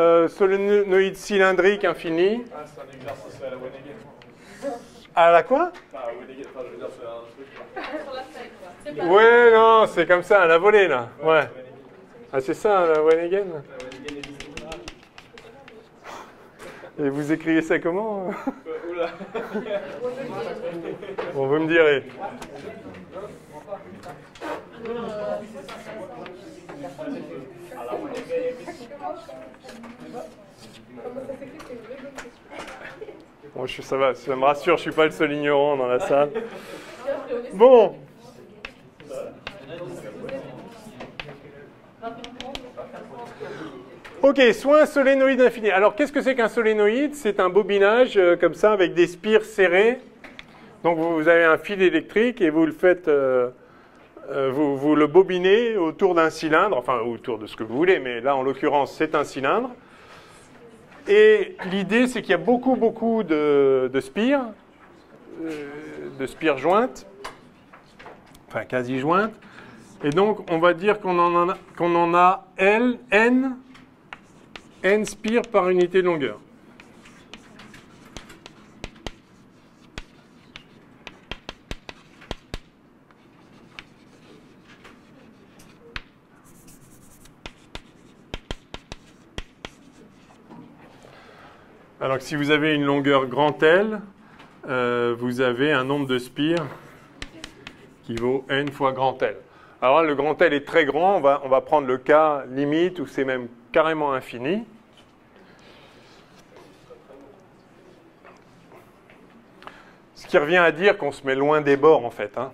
cylindrique infini. Ah, c'est un exercice à la Wanegen. À la quoi? Ah, Wanegen, enfin, je veux dire, c'est un truc. Ouais, non, c'est comme ça, à la volée, là. Ouais. Ah, c'est ça, la Wanegen? Et vous écrivez ça comment? Oula. Bon, vous me direz. Bon, ça va, ça me rassure, je suis pas le seul ignorant dans la salle. Bon. Ok, soit un solénoïde infini. Alors, qu'est-ce que c'est qu'un solénoïde? C'est un bobinage comme ça, avec des spires serrées. Donc, vous avez un fil électrique et vous le faites, vous le bobinez autour d'un cylindre, enfin, autour de ce que vous voulez, mais là, en l'occurrence, c'est un cylindre. Et l'idée, c'est qu'il y a beaucoup de spires jointes, enfin, quasi jointes. Et donc, on va dire qu'on en a n spires par unité de longueur. Alors que si vous avez une longueur grand L, vous avez un nombre de spires qui vaut n fois grand L. Alors là, le grand L est très grand, on va prendre le cas limite où c'est même carrément infini. Ce qui revient à dire qu'on se met loin des bords en fait. Hein.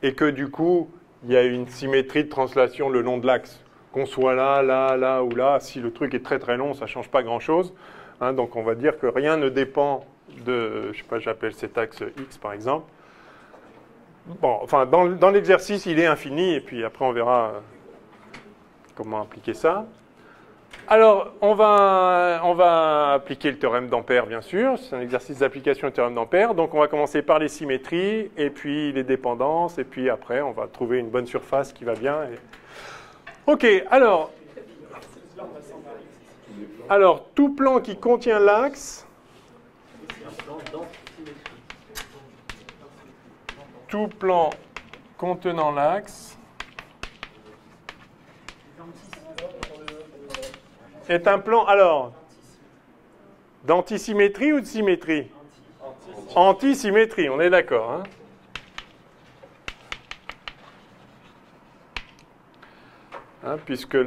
Et que du coup, il y a une symétrie de translation le long de l'axe. Qu'on soit là ou là, si le truc est très très long, ça ne change pas grand-chose. Hein, donc on va dire que rien ne dépend de, je ne sais pas, j'appelle cet axe X par exemple. Bon, enfin, dans l'exercice, il est infini, et puis après on verra comment appliquer ça. Alors, on va appliquer le théorème d'Ampère, bien sûr. C'est un exercice d'application du théorème d'Ampère. Donc, on va commencer par les symétries, et puis les dépendances, et puis après, on va trouver une bonne surface qui va bien. Ok, alors, tout plan qui contient l'axe, tout plan contenant l'axe est un plan, alors, d'antisymétrie ou de symétrie? Antisymétrie, on est d'accord. Hein? Hein, puisque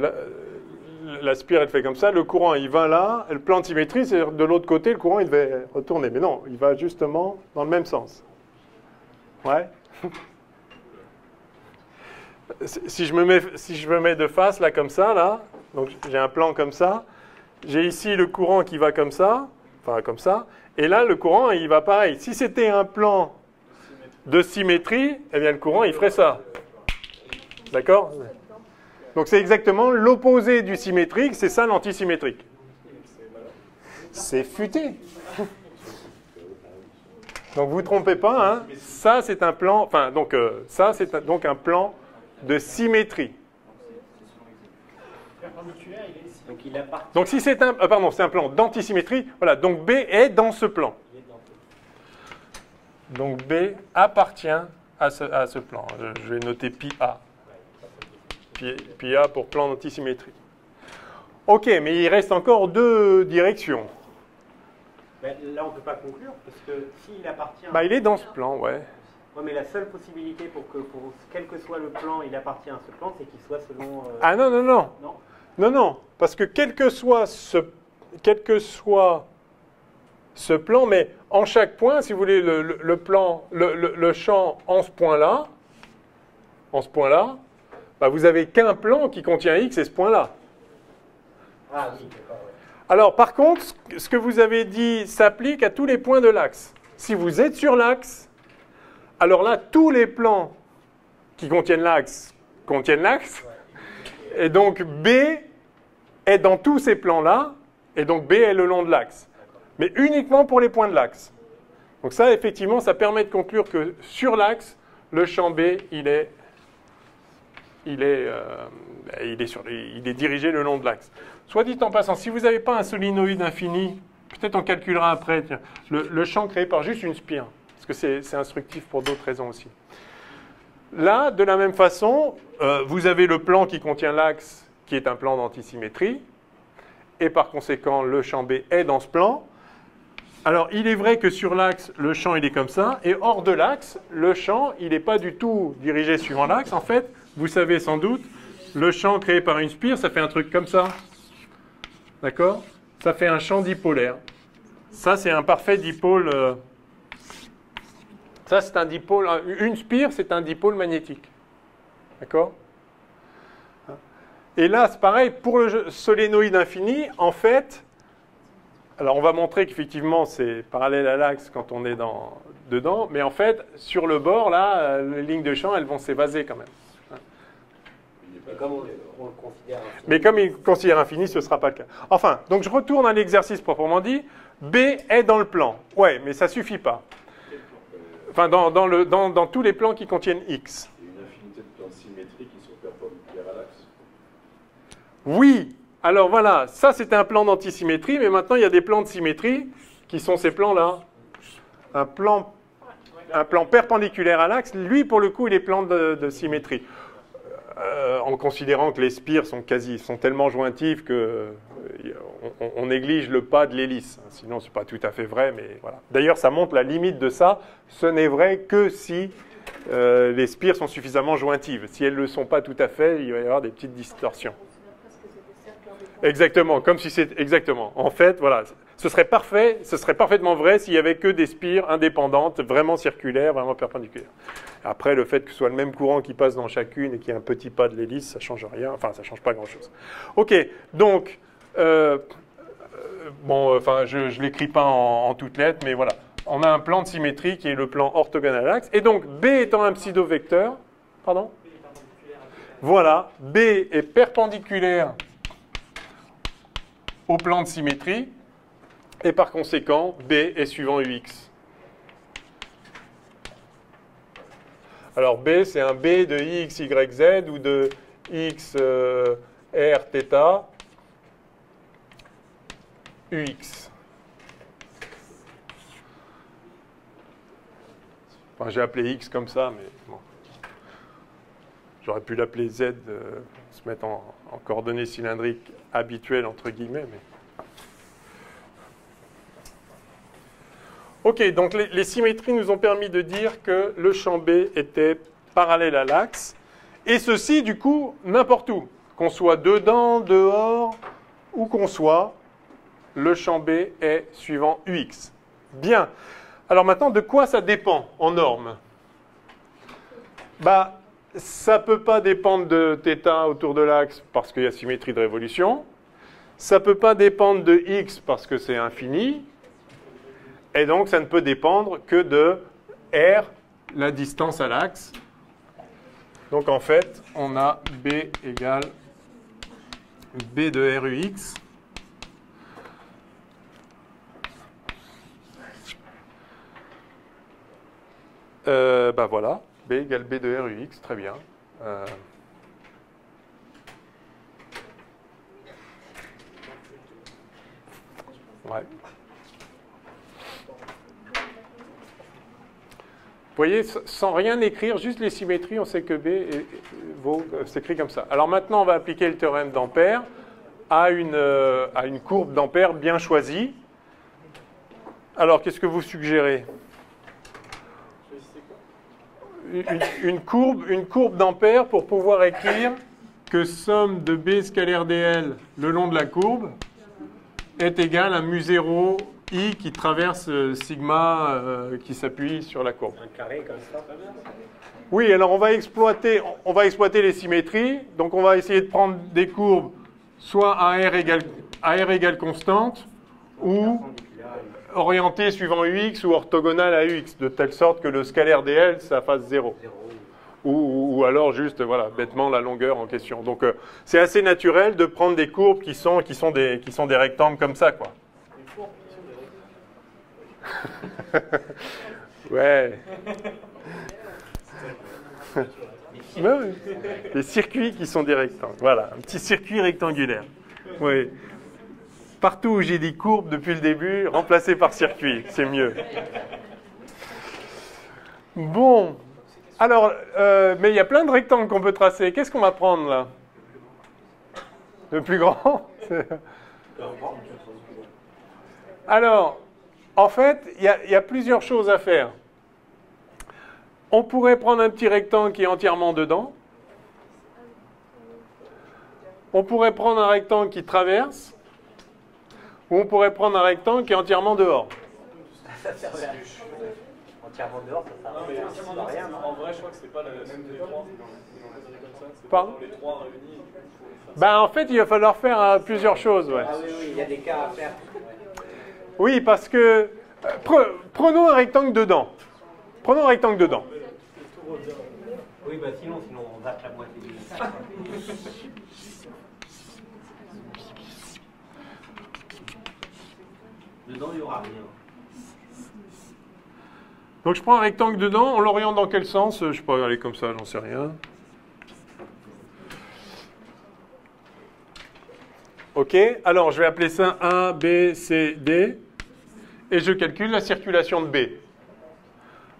la spire, elle fait comme ça, le courant, il va là, le plan de symétrie, c'est de l'autre côté, le courant, il devait retourner. Mais non, il va justement dans le même sens. Ouais. Si je me mets de face, là, comme ça, là, donc j'ai un plan comme ça, j'ai ici le courant qui va comme ça, enfin comme ça, et là, le courant, il va pareil. Si c'était un plan de symétrie, eh bien, le courant, il ferait ça. D'accord? Donc, c'est exactement l'opposé du symétrique, c'est ça l'antisymétrique. C'est futé. Donc, vous ne vous trompez pas, hein. Ça, c'est un plan, enfin, donc, ça, c'est donc un plan de symétrie. perpendiculaire, il est ici. Donc il appartient. Donc si c'est un, pardon, c'est un plan d'antisymétrie, voilà, donc B est dans ce plan. Il est dans ce- Donc B appartient à ce plan. Je vais noter pi A. Pi A pour plan d'antisymétrie. Ok, mais il reste encore deux directions. Ben, là, on ne peut pas conclure, parce que s'il appartient... Bah, il est dans ce plan, ouais. Ouais, mais la seule possibilité pour quel que soit le plan, il appartient à ce plan, c'est qu'il soit selon... Ah non, non, non. Non. Non, non, parce que quel que soit ce plan, mais en chaque point, si vous voulez, le champ en ce point-là, bah, vous n'avez qu'un plan qui contient X et ce point-là. Ah oui, d'accord, ouais. Alors, par contre, ce que vous avez dit s'applique à tous les points de l'axe. Si vous êtes sur l'axe, alors là, tous les plans qui contiennent l'axe contiennent l'axe. Et donc, B est dans tous ces plans-là, et donc B est le long de l'axe. Mais uniquement pour les points de l'axe. Donc ça, effectivement, ça permet de conclure que sur l'axe, le champ B, il est dirigé le long de l'axe. Soit dit en passant, si vous n'avez pas un solénoïde infini, peut-être on calculera après, tiens, le champ créé par juste une spire, parce que c'est instructif pour d'autres raisons aussi. Là, de la même façon, vous avez le plan qui contient l'axe, qui est un plan d'antisymétrie, et par conséquent, le champ B est dans ce plan. Alors, il est vrai que sur l'axe, le champ, il est comme ça, et hors de l'axe, le champ, il n'est pas du tout dirigé suivant l'axe. En fait, vous savez sans doute, le champ créé par une spire, ça fait un truc comme ça. D'accord? Ça fait un champ dipolaire. Ça, c'est un parfait dipôle. Ça, c'est un dipôle. Une spire, c'est un dipôle magnétique. D'accord? Et là, c'est pareil, pour le solénoïde infini, en fait, alors on va montrer qu'effectivement, c'est parallèle à l'axe quand on est dedans, mais en fait, sur le bord, là, les lignes de champ, elles vont s'évaser quand même. Et comme on le considère infini. Mais comme il considère infini, ce ne sera pas le cas. Enfin, donc je retourne à l'exercice proprement dit. B est dans le plan. Ouais, mais ça ne suffit pas. Enfin, dans tous les plans qui contiennent X. Il y a une infinité de plans symétriques qui sont perpendiculaires à l'axe. Oui. Alors voilà, ça c'était un plan d'antisymétrie, mais maintenant il y a des plans de symétrie qui sont ces plans-là. Un plan perpendiculaire à l'axe, lui pour le coup il est plan de symétrie. En considérant que les spires sont tellement jointives que on néglige le pas de l'hélice. Sinon, ce n'est pas tout à fait vrai, mais voilà. D'ailleurs, ça montre la limite de ça. Ce n'est vrai que si les spires sont suffisamment jointives. Si elles ne le sont pas tout à fait, il va y avoir des petites distorsions. Exactement, comme si c'est exactement. En fait, voilà, ce serait parfaitement vrai s'il n'y avait que des spires indépendantes, vraiment circulaires, vraiment perpendiculaires. Après, le fait que ce soit le même courant qui passe dans chacune et qu'il y ait un petit pas de l'hélice, ça ne change rien, enfin, ça ne change pas grand-chose. Ok, donc, je ne l'écris pas en toutes lettres, mais voilà. On a un plan de symétrie qui est le plan orthogonal à l'axe, et donc, B étant un pseudo-vecteur, pardon ? Voilà, B est perpendiculaire au plan de symétrie, et par conséquent, B est suivant UX. Alors B, c'est un B de X, Y, Z, ou de X, R, θ, UX. Enfin, j'ai appelé X comme ça, mais bon. J'aurais pu l'appeler Z, se mettre en coordonnées cylindriques habituelles, entre guillemets, mais... Ok, donc les symétries nous ont permis de dire que le champ B était parallèle à l'axe, et ceci, du coup, n'importe où. Qu'on soit dedans, dehors, où qu'on soit, le champ B est suivant UX. Bien. Alors maintenant, de quoi ça dépend en norme? Bah, ça ne peut pas dépendre de θ autour de l'axe parce qu'il y a symétrie de révolution. Ça ne peut pas dépendre de X parce que c'est infini. Et donc, ça ne peut dépendre que de R, la distance à l'axe. Donc, en fait, on a B égale B de RUX. Voilà, B égale B de RUX, très bien. Ouais. Vous voyez, sans rien écrire, juste les symétries, on sait que B s'écrit comme ça. Alors maintenant, on va appliquer le théorème d'Ampère à une courbe d'Ampère bien choisie. Alors, qu'est-ce que vous suggérez? Une courbe d'Ampère pour pouvoir écrire que somme de B scalaire dl le long de la courbe est égale à mu0 I qui traverse sigma qui s'appuie sur la courbe. Un carré comme ça. Oui, alors on va exploiter les symétries. Donc on va essayer de prendre des courbes soit à R égale constante ou orientées suivant UX ou orthogonales à UX, de telle sorte que le scalaire dl, ça fasse 0. Ou alors juste, voilà, bêtement la longueur en question. Donc c'est assez naturel de prendre des courbes qui sont des rectangles comme ça, quoi. Ouais. Ouais. Des circuits qui sont des rectangles. Voilà, un petit circuit rectangulaire. Oui. Partout où j'ai dit courbe depuis le début, remplacé par circuit, c'est mieux. Bon. Alors, mais il y a plein de rectangles qu'on peut tracer. Qu'est-ce qu'on va prendre là? Le plus grand? Alors, en fait, il y a plusieurs choses à faire. On pourrait prendre un petit rectangle qui est entièrement dedans. On pourrait prendre un rectangle qui traverse. Ou on pourrait prendre un rectangle qui est entièrement dehors. Ça sert à rien. Entièrement dehors, ça sert à rien. En vrai, je crois que c'est pas la même des trois. Pardon? Les trois réunis. Ben, en fait, il va falloir faire plusieurs choses. Ouais. Ah oui, oui, il y a des cas à faire. Oui, parce que... prenons un rectangle dedans. Prenons un rectangle dedans. Oui, bah sinon on zappe la moitié du... Dedans, il n'y aura rien. Donc je prends un rectangle dedans, on l'oriente dans quel sens? Je peux aller comme ça, j'en sais rien. Ok, alors je vais appeler ça A, B, C, D. Et je calcule la circulation de B.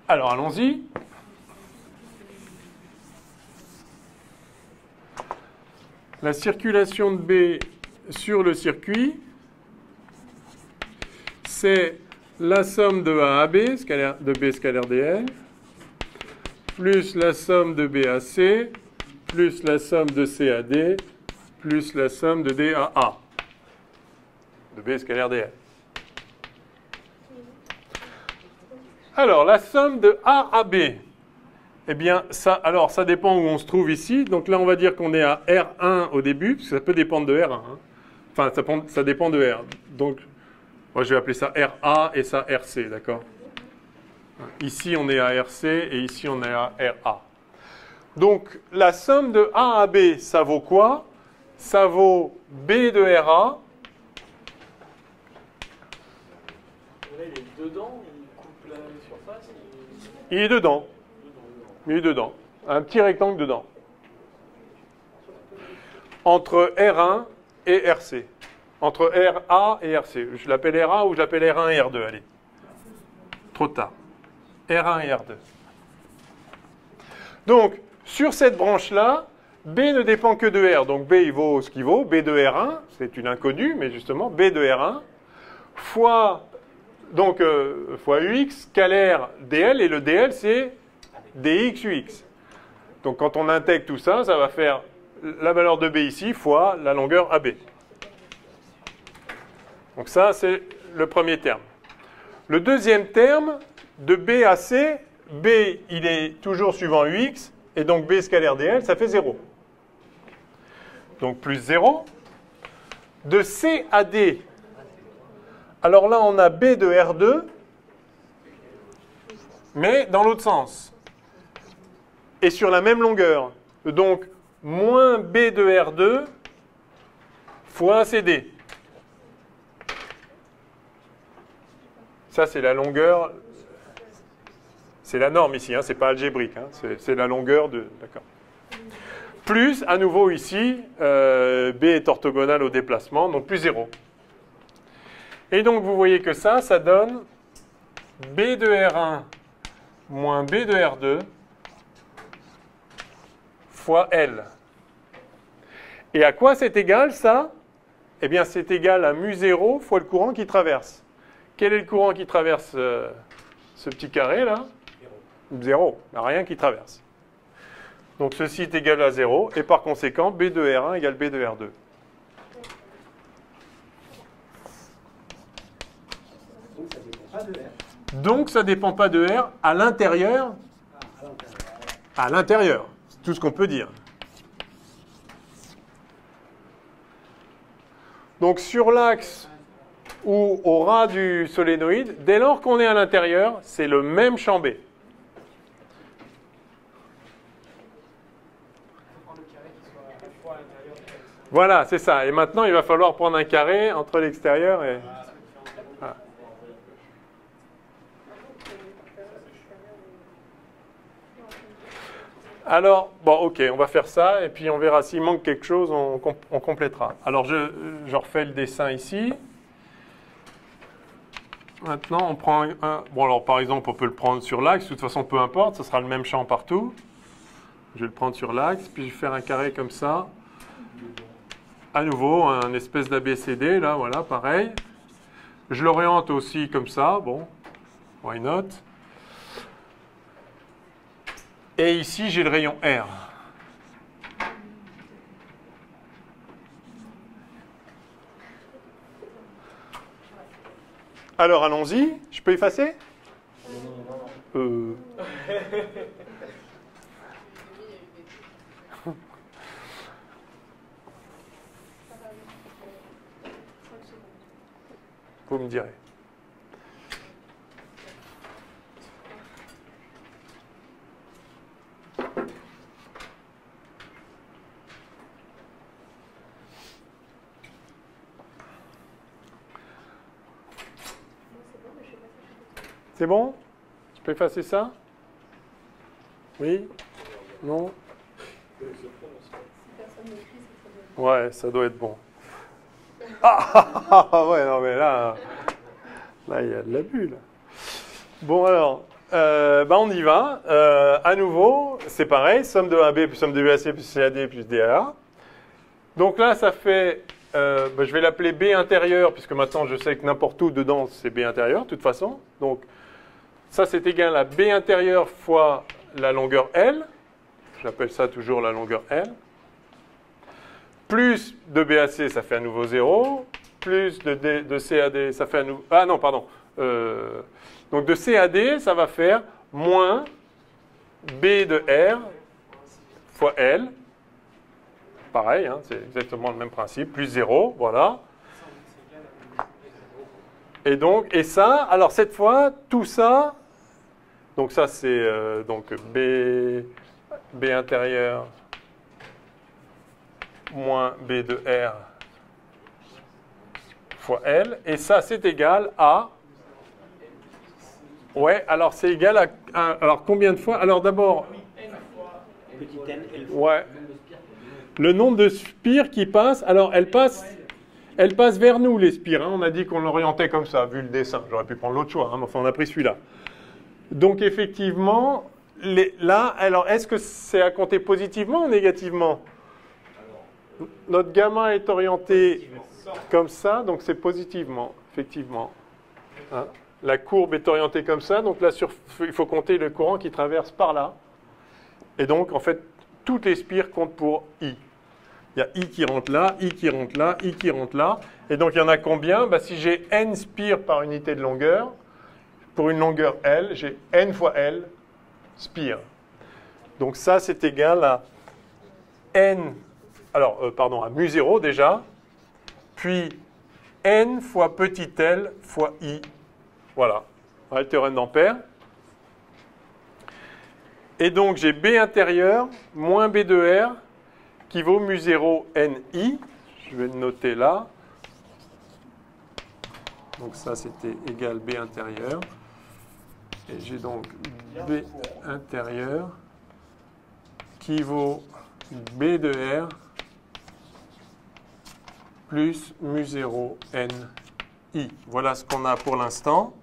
Alors allons-y. La circulation de B sur le circuit, c'est la somme de A à B, de B scalaire dl, plus la somme de B à C, plus la somme de C à D, plus la somme de D à A, de B scalaire dl. Alors, la somme de A à B, eh bien, ça dépend où on se trouve ici. Donc là, on va dire qu'on est à R1 au début, parce que ça peut dépendre de R1. Hein. Enfin, ça dépend de R. Donc, moi, je vais appeler ça RA et ça RC, d'accord? Ici, on est à RC et ici, on est à RA. Donc, la somme de A à B, ça vaut quoi? Ça vaut B de RA. Là, il est dedans, il coupe la surface. Il est dedans. Il est dedans. Un petit rectangle dedans. Entre R1 et RC. Entre RA et RC. Je l'appelle RA ou je l'appelle R1 et R2. Allez. Trop tard. R1 et R2. Donc, sur cette branche-là, B ne dépend que de R. Donc, B, il vaut ce qu'il vaut. B de R1, c'est une inconnue, mais justement, B de R1, fois UX, scalaire DL, et le DL, c'est DX, UX. Donc, quand on intègre tout ça, ça va faire la valeur de B ici fois la longueur AB. Donc ça, c'est le premier terme. Le deuxième terme, de B à C, B, il est toujours suivant UX, et donc B scalaire DL, ça fait 0. Donc plus 0. De C à D, alors là, on a B de R2, mais dans l'autre sens. Et sur la même longueur. Donc, moins B de R2 fois CD. Ça, c'est la longueur. C'est la norme ici, hein, c'est pas algébrique. Hein, c'est la longueur de... D'accord. Plus, à nouveau ici, B est orthogonal au déplacement, donc plus 0. Et donc, vous voyez que ça donne B de R1 moins B de R2 fois L. Et à quoi c'est égal, ça? Eh bien, c'est égal à mu0 fois le courant qui traverse. Quel est le courant qui traverse ce petit carré, là? 0. Il n'y a rien qui traverse. Donc, ceci est égal à 0. Et par conséquent, B de R1 égale B de R2. Donc, ça ne dépend pas de R à l'intérieur. À l'intérieur. C'est tout ce qu'on peut dire. Donc, sur l'axe ou au ras du solénoïde, dès lors qu'on est à l'intérieur, c'est le même champ B. Voilà, c'est ça. Et maintenant, il va falloir prendre un carré entre l'extérieur et... Voilà. Alors, bon, ok, on va faire ça, et puis on verra s'il manque quelque chose, on complétera. Alors, je refais le dessin ici. Maintenant, on prend un... Bon, alors, par exemple, on peut le prendre sur l'axe. De toute façon, peu importe, ce sera le même champ partout. Je vais le prendre sur l'axe, puis je vais faire un carré comme ça. À nouveau, un espèce d'ABCD, là, voilà, pareil. Je l'oriente aussi comme ça, bon, why not? Et ici, j'ai le rayon R. Alors, allons-y. Je peux effacer? Vous me direz. C'est bon? Je peux effacer ça? Oui? Non? Ouais, ça doit être bon. Ah ouais, non mais là, il y a de l'abus, là. Bon alors, on y va. À nouveau, c'est pareil, somme de AB plus somme de BAC plus CAD plus DA. Donc là, ça fait, je vais l'appeler B intérieur, puisque maintenant je sais que n'importe où dedans, c'est B intérieur, de toute façon. Donc ça, c'est égal à B intérieur fois la longueur L. J'appelle ça toujours la longueur L. Plus de BAC, ça fait à nouveau 0. Plus de CAD, ça fait à nouveau... Ah non, pardon. Donc de CAD, ça va faire moins B de R fois L. Pareil, hein, c'est exactement le même principe. Plus 0, voilà. Et donc, et ça, alors cette fois, tout ça, donc ça c'est donc B intérieur moins B de R fois L, et ça c'est égal à... Ouais, alors c'est égal à... Alors combien de fois? Alors d'abord... Ouais. Le nombre de spires qui passent, alors elles passent vers nous, les spires. Hein. On a dit qu'on l'orientait comme ça, vu le dessin. J'aurais pu prendre l'autre choix, hein, mais enfin on a pris celui-là. Donc effectivement, là, alors est-ce que c'est à compter positivement ou négativement? Notre gamma est orienté comme ça, donc c'est positivement, effectivement. Hein? La courbe est orientée comme ça, donc là, il faut compter le courant qui traverse par là. Et donc, en fait, toutes les spires comptent pour I. Il y a I qui rentre là, I qui rentre là, I qui rentre là. Et donc, il y en a combien? Si j'ai N spires par unité de longueur, pour une longueur L, j'ai N fois L spires. Donc ça, c'est égal à N... Alors, pardon, à mu0 déjà, puis N fois petit l fois I. Voilà, le théorème d'Ampère. Et donc, j'ai B intérieur moins B de R qui vaut mu0 NI. Je vais le noter là. Donc ça, c'était égal B intérieur. Et j'ai donc B intérieur qui vaut B de R plus mu0 N I. Voilà ce qu'on a pour l'instant.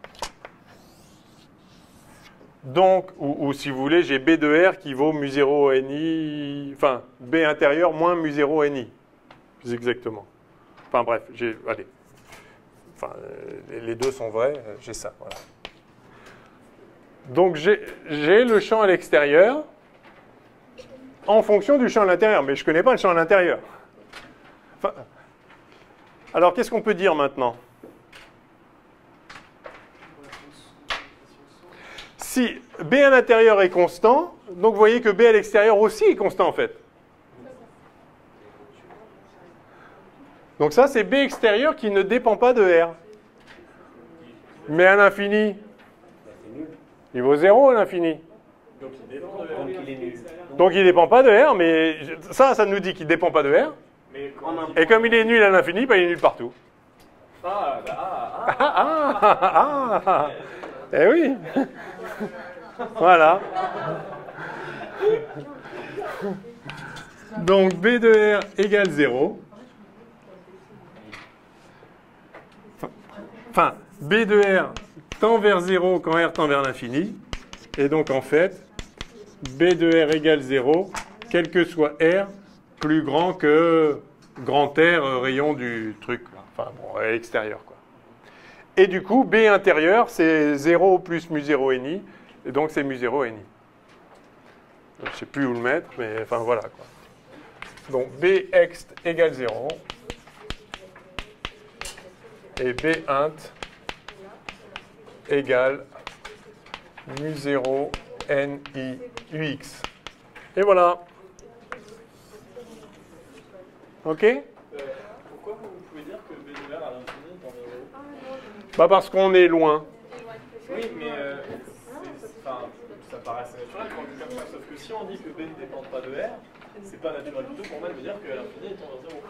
Donc, ou si vous voulez, j'ai B de R qui vaut mu0 NI, enfin, B intérieur moins mu0 NI. Plus exactement. Enfin bref, allez. Enfin, les deux sont vrais, j'ai ça, voilà. Donc j'ai le champ à l'extérieur en fonction du champ à l'intérieur, mais je ne connais pas le champ à l'intérieur. Enfin, alors qu'est-ce qu'on peut dire maintenant? Si B à l'intérieur est constant, donc vous voyez que B à l'extérieur aussi est constant en fait. Donc ça c'est B extérieur qui ne dépend pas de R. Mais à l'infini, il vaut 0 à l'infini. Donc il dépend de Donc il est nul. Donc il ne dépend pas de R, mais ça nous dit qu'il ne dépend pas de R. Mais quand Et comme il est nul à l'infini, ben il est nul partout. Eh oui. Voilà. Donc B de R égale 0. Enfin, B de R tend vers 0 quand R tend vers l'infini. Et donc en fait, B de R égale 0, quel que soit R, plus grand que grand R, rayon du truc. Enfin bon, extérieur quoi. Et du coup, B intérieur, c'est 0 plus mu0 NI. Et donc c'est mu0 NI. Je ne sais plus où le mettre, mais enfin voilà quoi. Donc B ext égale 0. Et B int égale mu0 NI UX. Et voilà. OK? pourquoi vous pouvez dire que B de R à l'infini est en 0? Bah parce qu'on est loin. Oui, mais ça paraît assez naturel quand on dit comme ça, sauf que si on dit que B ne dépend pas de R, c'est pas naturel du tout pour moi de me dire que l'infini est en 0.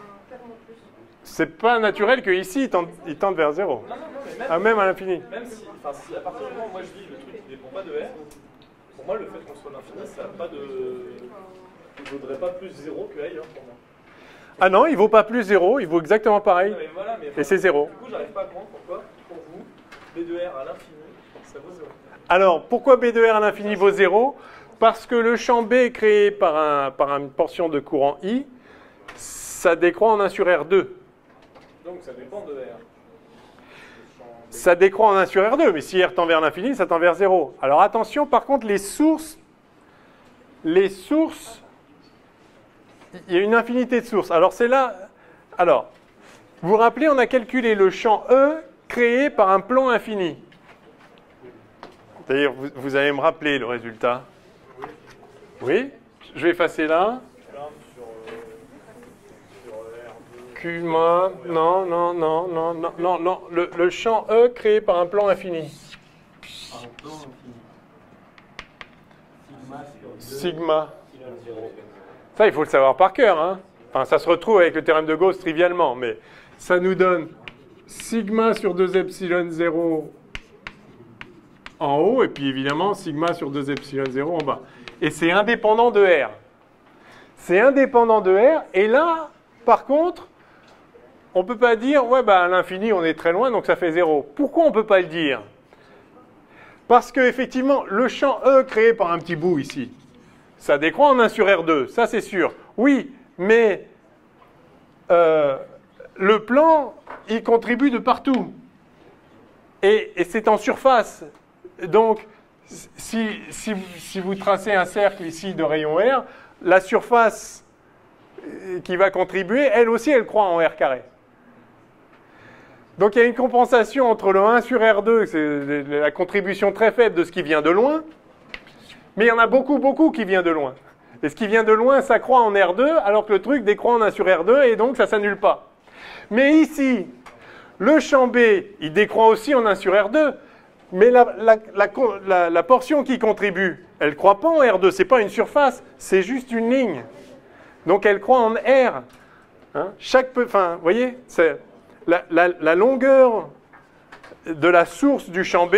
C'est pas naturel qu'ici, il tende vers 0. Non, mais même, Même à l'infini. même si à partir du moment où moi je dis le truc qui ne dépend pas de R, pour moi le fait qu'on soit l'infini, ça n'a pas de. Il ne vaudrait pas plus 0 que ailleurs pour moi. Ah non, il vaut pas plus 0, il vaut exactement pareil. Non, mais voilà, mais Et c'est 0. Du coup, j'arrive pas à comprendre pourquoi, pour vous, B de R à l'infini, ça vaut 0. Alors, pourquoi B de R à l'infini vaut 0? Parce que le champ B créé par une portion de courant I, ça décroît en 1 sur R2. Donc ça dépend de R. Ça décroît en 1 sur R2, mais si R tend vers l'infini, ça tend vers 0. Alors attention, par contre, les sources, il y a une infinité de sources. Alors c'est là, alors, vous vous rappelez, on a calculé le champ E créé par un plan infini. D'ailleurs, vous allez me rappeler le résultat. Oui? Je vais effacer là. Non, le champ E créé par un plan infini. Un plan infini. Sigma. Ça, il faut le savoir par cœur. Hein. Enfin, ça se retrouve avec le théorème de Gauss trivialement, mais ça nous donne sigma sur 2 epsilon 0 en haut, et puis évidemment sigma sur 2 epsilon 0 en bas. Et c'est indépendant de R. C'est indépendant de R, et là, par contre, on ne peut pas dire, ouais, bah, à l'infini, on est très loin, donc ça fait 0. Pourquoi on ne peut pas le dire? Parce qu'effectivement, le champ E créé par un petit bout ici, ça décroît en 1 sur R2, ça c'est sûr. Oui, mais le plan, il contribue de partout. Et c'est en surface. Donc, si vous tracez un cercle ici de rayon R, la surface qui va contribuer, elle aussi, elle croît en R carré. Donc il y a une compensation entre le 1 sur R2, c'est la contribution très faible de ce qui vient de loin, mais il y en a beaucoup qui vient de loin. Et ce qui vient de loin, ça croît en R2, alors que le truc décroît en 1 sur R2, et donc ça ne s'annule pas. Mais ici, le champ B, il décroît aussi en 1 sur R2, mais la portion qui contribue, elle ne croît pas en R2, ce n'est pas une surface, c'est juste une ligne. Donc elle croît en R. Hein, vous voyez, c'est la longueur de la source du champ B,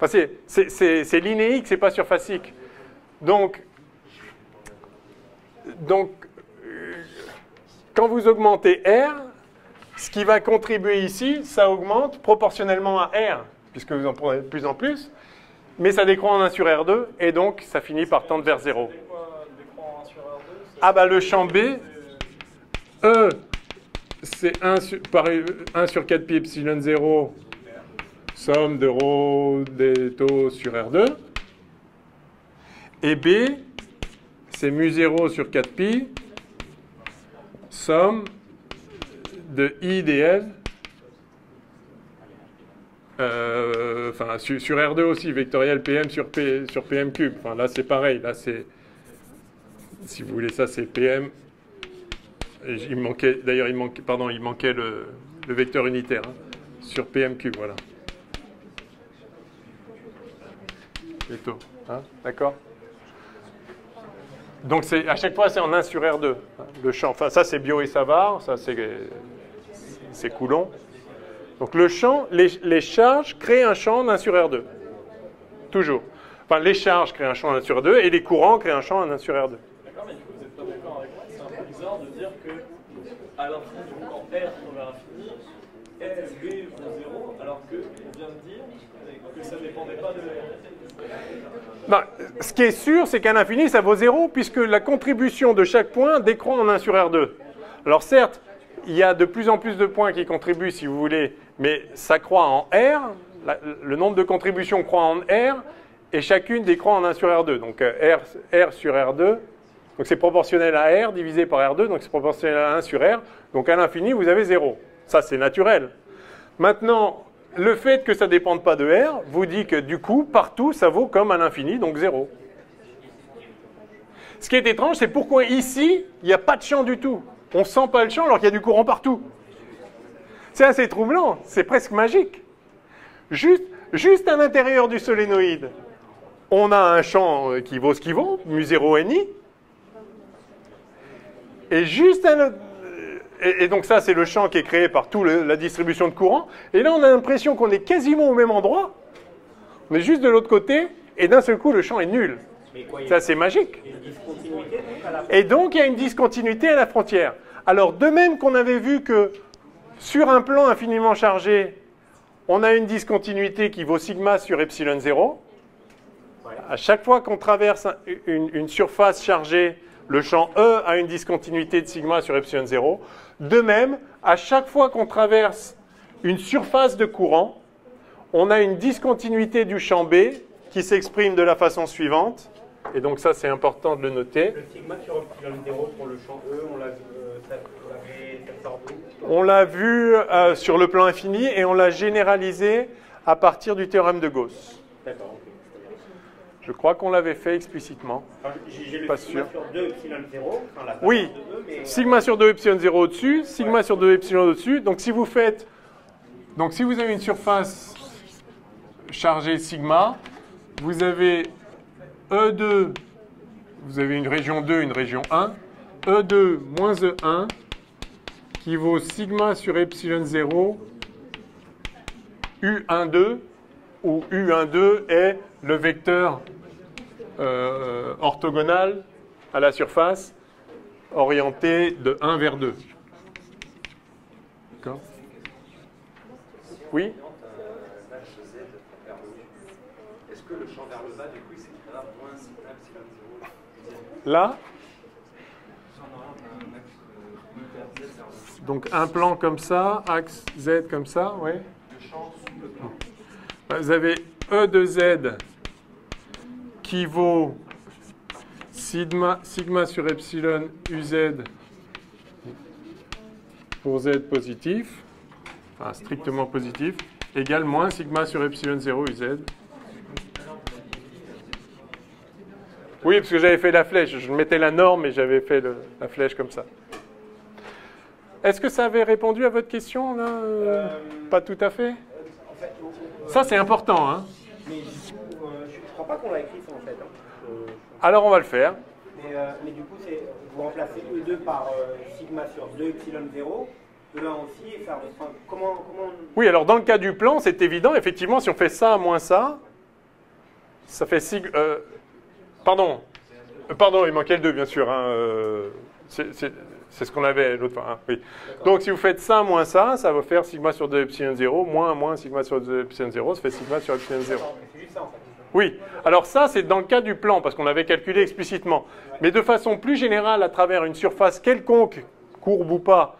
enfin, c'est linéique, c'est pas surfacique. Donc, quand vous augmentez R, ce qui va contribuer ici, ça augmente proportionnellement à R, puisque vous en prenez de plus en plus, mais ça décroît en 1 sur R2, et donc ça finit par tendre vers 0. Ah bah le champ B, E, c'est 1 sur 4 pi epsilon 0, somme de ρ des taux sur R2, et B, c'est mu 0 sur 4 pi, somme de I dl, sur R2 aussi, vectoriel PM sur PM cube. Enfin, là, c'est pareil. Là, c'est, si vous voulez, ça, c'est PM. Et il manquait, d'ailleurs, il manquait le vecteur unitaire hein, sur PM cube, voilà. Les taux, hein, d'accord? Donc, à chaque fois, c'est en 1 sur R2. Le champ, enfin, ça, c'est Biot et Savart, ça, c'est Coulomb. Donc, le champ, les charges créent un champ en 1 sur R2. Toujours. Enfin, les charges créent un champ en 1 sur R2 et les courants créent un champ en 1 sur R2. D'accord, mais vous n'êtes pas d'accord avec moi? C'est un peu bizarre de dire que à l'infini, donc quand R tend vers l'infini, F, B vaut 0, alors qu'on vient de dire que ça ne dépendait pas de R. Ben, ce qui est sûr, c'est qu'à l'infini, ça vaut 0, puisque la contribution de chaque point décroît en 1 sur R2. Alors certes, il y a de plus en plus de points qui contribuent, si vous voulez, mais ça croît en R, le nombre de contributions croît en R, et chacune décroît en 1 sur R2. Donc R sur R2, donc c'est proportionnel à R divisé par R2, donc c'est proportionnel à 1 sur R, donc à l'infini, vous avez 0. Ça, c'est naturel. Maintenant, le fait que ça ne dépende pas de R vous dit que du coup, partout, ça vaut comme à l'infini, donc 0. Ce qui est étrange, c'est pourquoi ici, il n'y a pas de champ du tout. On ne sent pas le champ alors qu'il y a du courant partout. C'est assez troublant, c'est presque magique. Juste à l'intérieur du solénoïde, on a un champ qui vaut ce qu'il vaut, mu0 ni. Et juste et donc ça, c'est le champ qui est créé par toute la distribution de courant. Et là, on a l'impression qu'on est quasiment au même endroit. On est juste de l'autre côté, et d'un seul coup, le champ est nul. Ça, c'est magique. Et donc, il y a une discontinuité à la frontière. Alors, de même qu'on avait vu que sur un plan infiniment chargé, on a une discontinuité qui vaut sigma sur epsilon 0. À chaque fois qu'on traverse une surface chargée, le champ E a une discontinuité de sigma sur epsilon 0. De même, à chaque fois qu'on traverse une surface de courant, on a une discontinuité du champ B qui s'exprime de la façon suivante. Et donc ça, c'est important de le noter. Le sigma sur epsilon 0 pour le champ E, on l'a vu, ça sort d'où? On l'a vu sur le plan infini et on l'a généralisé à partir du théorème de Gauss. D'accord, ok. Je crois qu'on l'avait fait explicitement. Enfin, j'ai le Pas sigma sûr. sur 2 epsilon 0. Enfin, la Oui, de E, mais, sigma sur 2 epsilon 0 au-dessus, sigma sur 2 epsilon au-dessus. Donc si vous avez une surface chargée sigma, vous avez E2, vous avez une région 2, une région 1, E2 moins E1 qui vaut sigma sur epsilon 0 U12, où U12 est le vecteur orthogonal à la surface orienté de 1 vers 2. D'accord? Oui? Est-ce que le champ vers le bas, du coup, il s'écrira moins sigma epsilon 0? Là? Donc un plan comme ça, axe Z comme ça, oui. Le champ sous le plan. Vous avez E de Z qui vaut sigma sur epsilon UZ pour Z positif, enfin strictement positif, égale moins sigma sur epsilon 0 UZ. Oui, parce que j'avais fait la flèche. Je mettais la norme et j'avais fait la flèche comme ça. Est-ce que ça avait répondu à votre question, là? Pas tout à fait? Ça, c'est important, hein? Mais du coup, je crois pas qu'on l'a écrit ça en fait. Hein. Alors, on va le faire. Mais du coup, vous remplacez E2 par sigma sur 2 epsilon 0, E1 aussi, et faire enfin, comment Oui, alors dans le cas du plan, c'est évident. Effectivement, si on fait ça moins ça, ça fait pardon, il manquait le 2, bien sûr. Hein, C'est ce qu'on avait l'autre fois. Hein, oui. Donc si vous faites ça moins ça, ça va faire sigma sur 2 epsilon 0, moins sigma sur 2 epsilon 0, ça fait sigma sur epsilon 0. C'est juste ça en fait. Oui, alors ça c'est dans le cas du plan, parce qu'on avait calculé explicitement. Mais de façon plus générale, à travers une surface quelconque, courbe ou pas,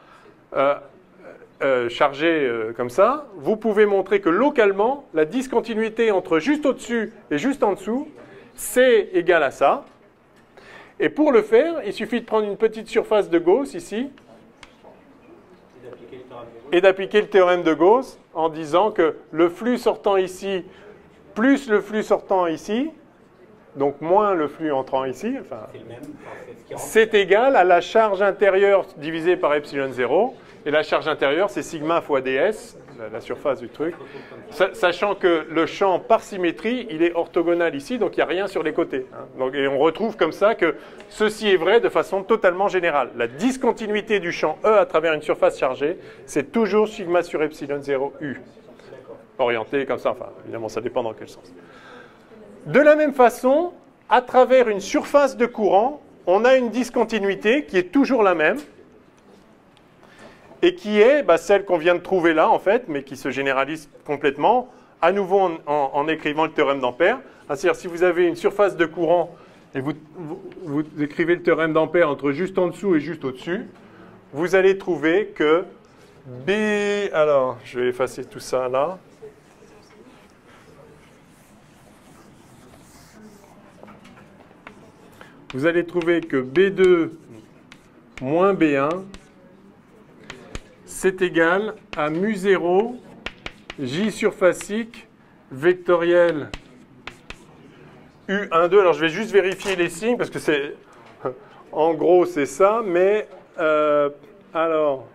chargée comme ça, vous pouvez montrer que localement, la discontinuité entre juste au-dessus et juste en dessous, c'est égal à ça. Et pour le faire, il suffit de prendre une petite surface de Gauss ici, et d'appliquer le théorème de Gauss en disant que le flux sortant ici plus le flux sortant ici, donc moins le flux entrant ici, enfin, c'est égal à la charge intérieure divisée par epsilon 0. Et la charge intérieure, c'est sigma fois ds, la surface du truc. Sachant que le champ par symétrie, il est orthogonal ici, donc il n'y a rien sur les côtés. Hein. Donc, et on retrouve comme ça que ceci est vrai de façon totalement générale. La discontinuité du champ E à travers une surface chargée, c'est toujours sigma sur epsilon 0 U. Orienté comme ça, enfin, évidemment, ça dépend dans quel sens. De la même façon, à travers une surface de courant, on a une discontinuité qui est toujours la même, et qui est celle qu'on vient de trouver là, en fait, mais qui se généralise complètement, à nouveau en écrivant le théorème d'Ampère. C'est-à-dire, si vous avez une surface de courant, et vous écrivez le théorème d'Ampère entre juste en dessous et juste au-dessus, vous allez trouver que B... Alors, je vais effacer tout ça là. Vous allez trouver que B2 moins B1, c'est égal à mu0 J surfacique vectoriel U12. Alors je vais juste vérifier les signes parce que c'est, en gros c'est ça, mais alors,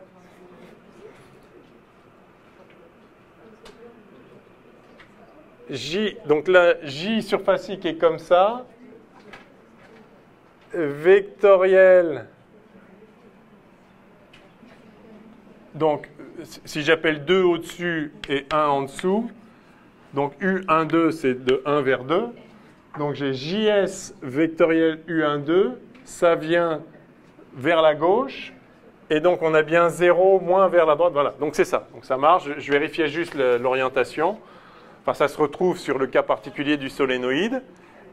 J, donc là J surfacique est comme ça, vectoriel. Donc, si j'appelle 2 au-dessus et 1 en dessous, donc U12, c'est de 1 vers 2. Donc, j'ai JS vectoriel U12, ça vient vers la gauche. Et donc, on a bien 0 moins vers la droite. Voilà, donc c'est ça. Donc, ça marche. Je vérifiais juste l'orientation. Enfin, ça se retrouve sur le cas particulier du solénoïde.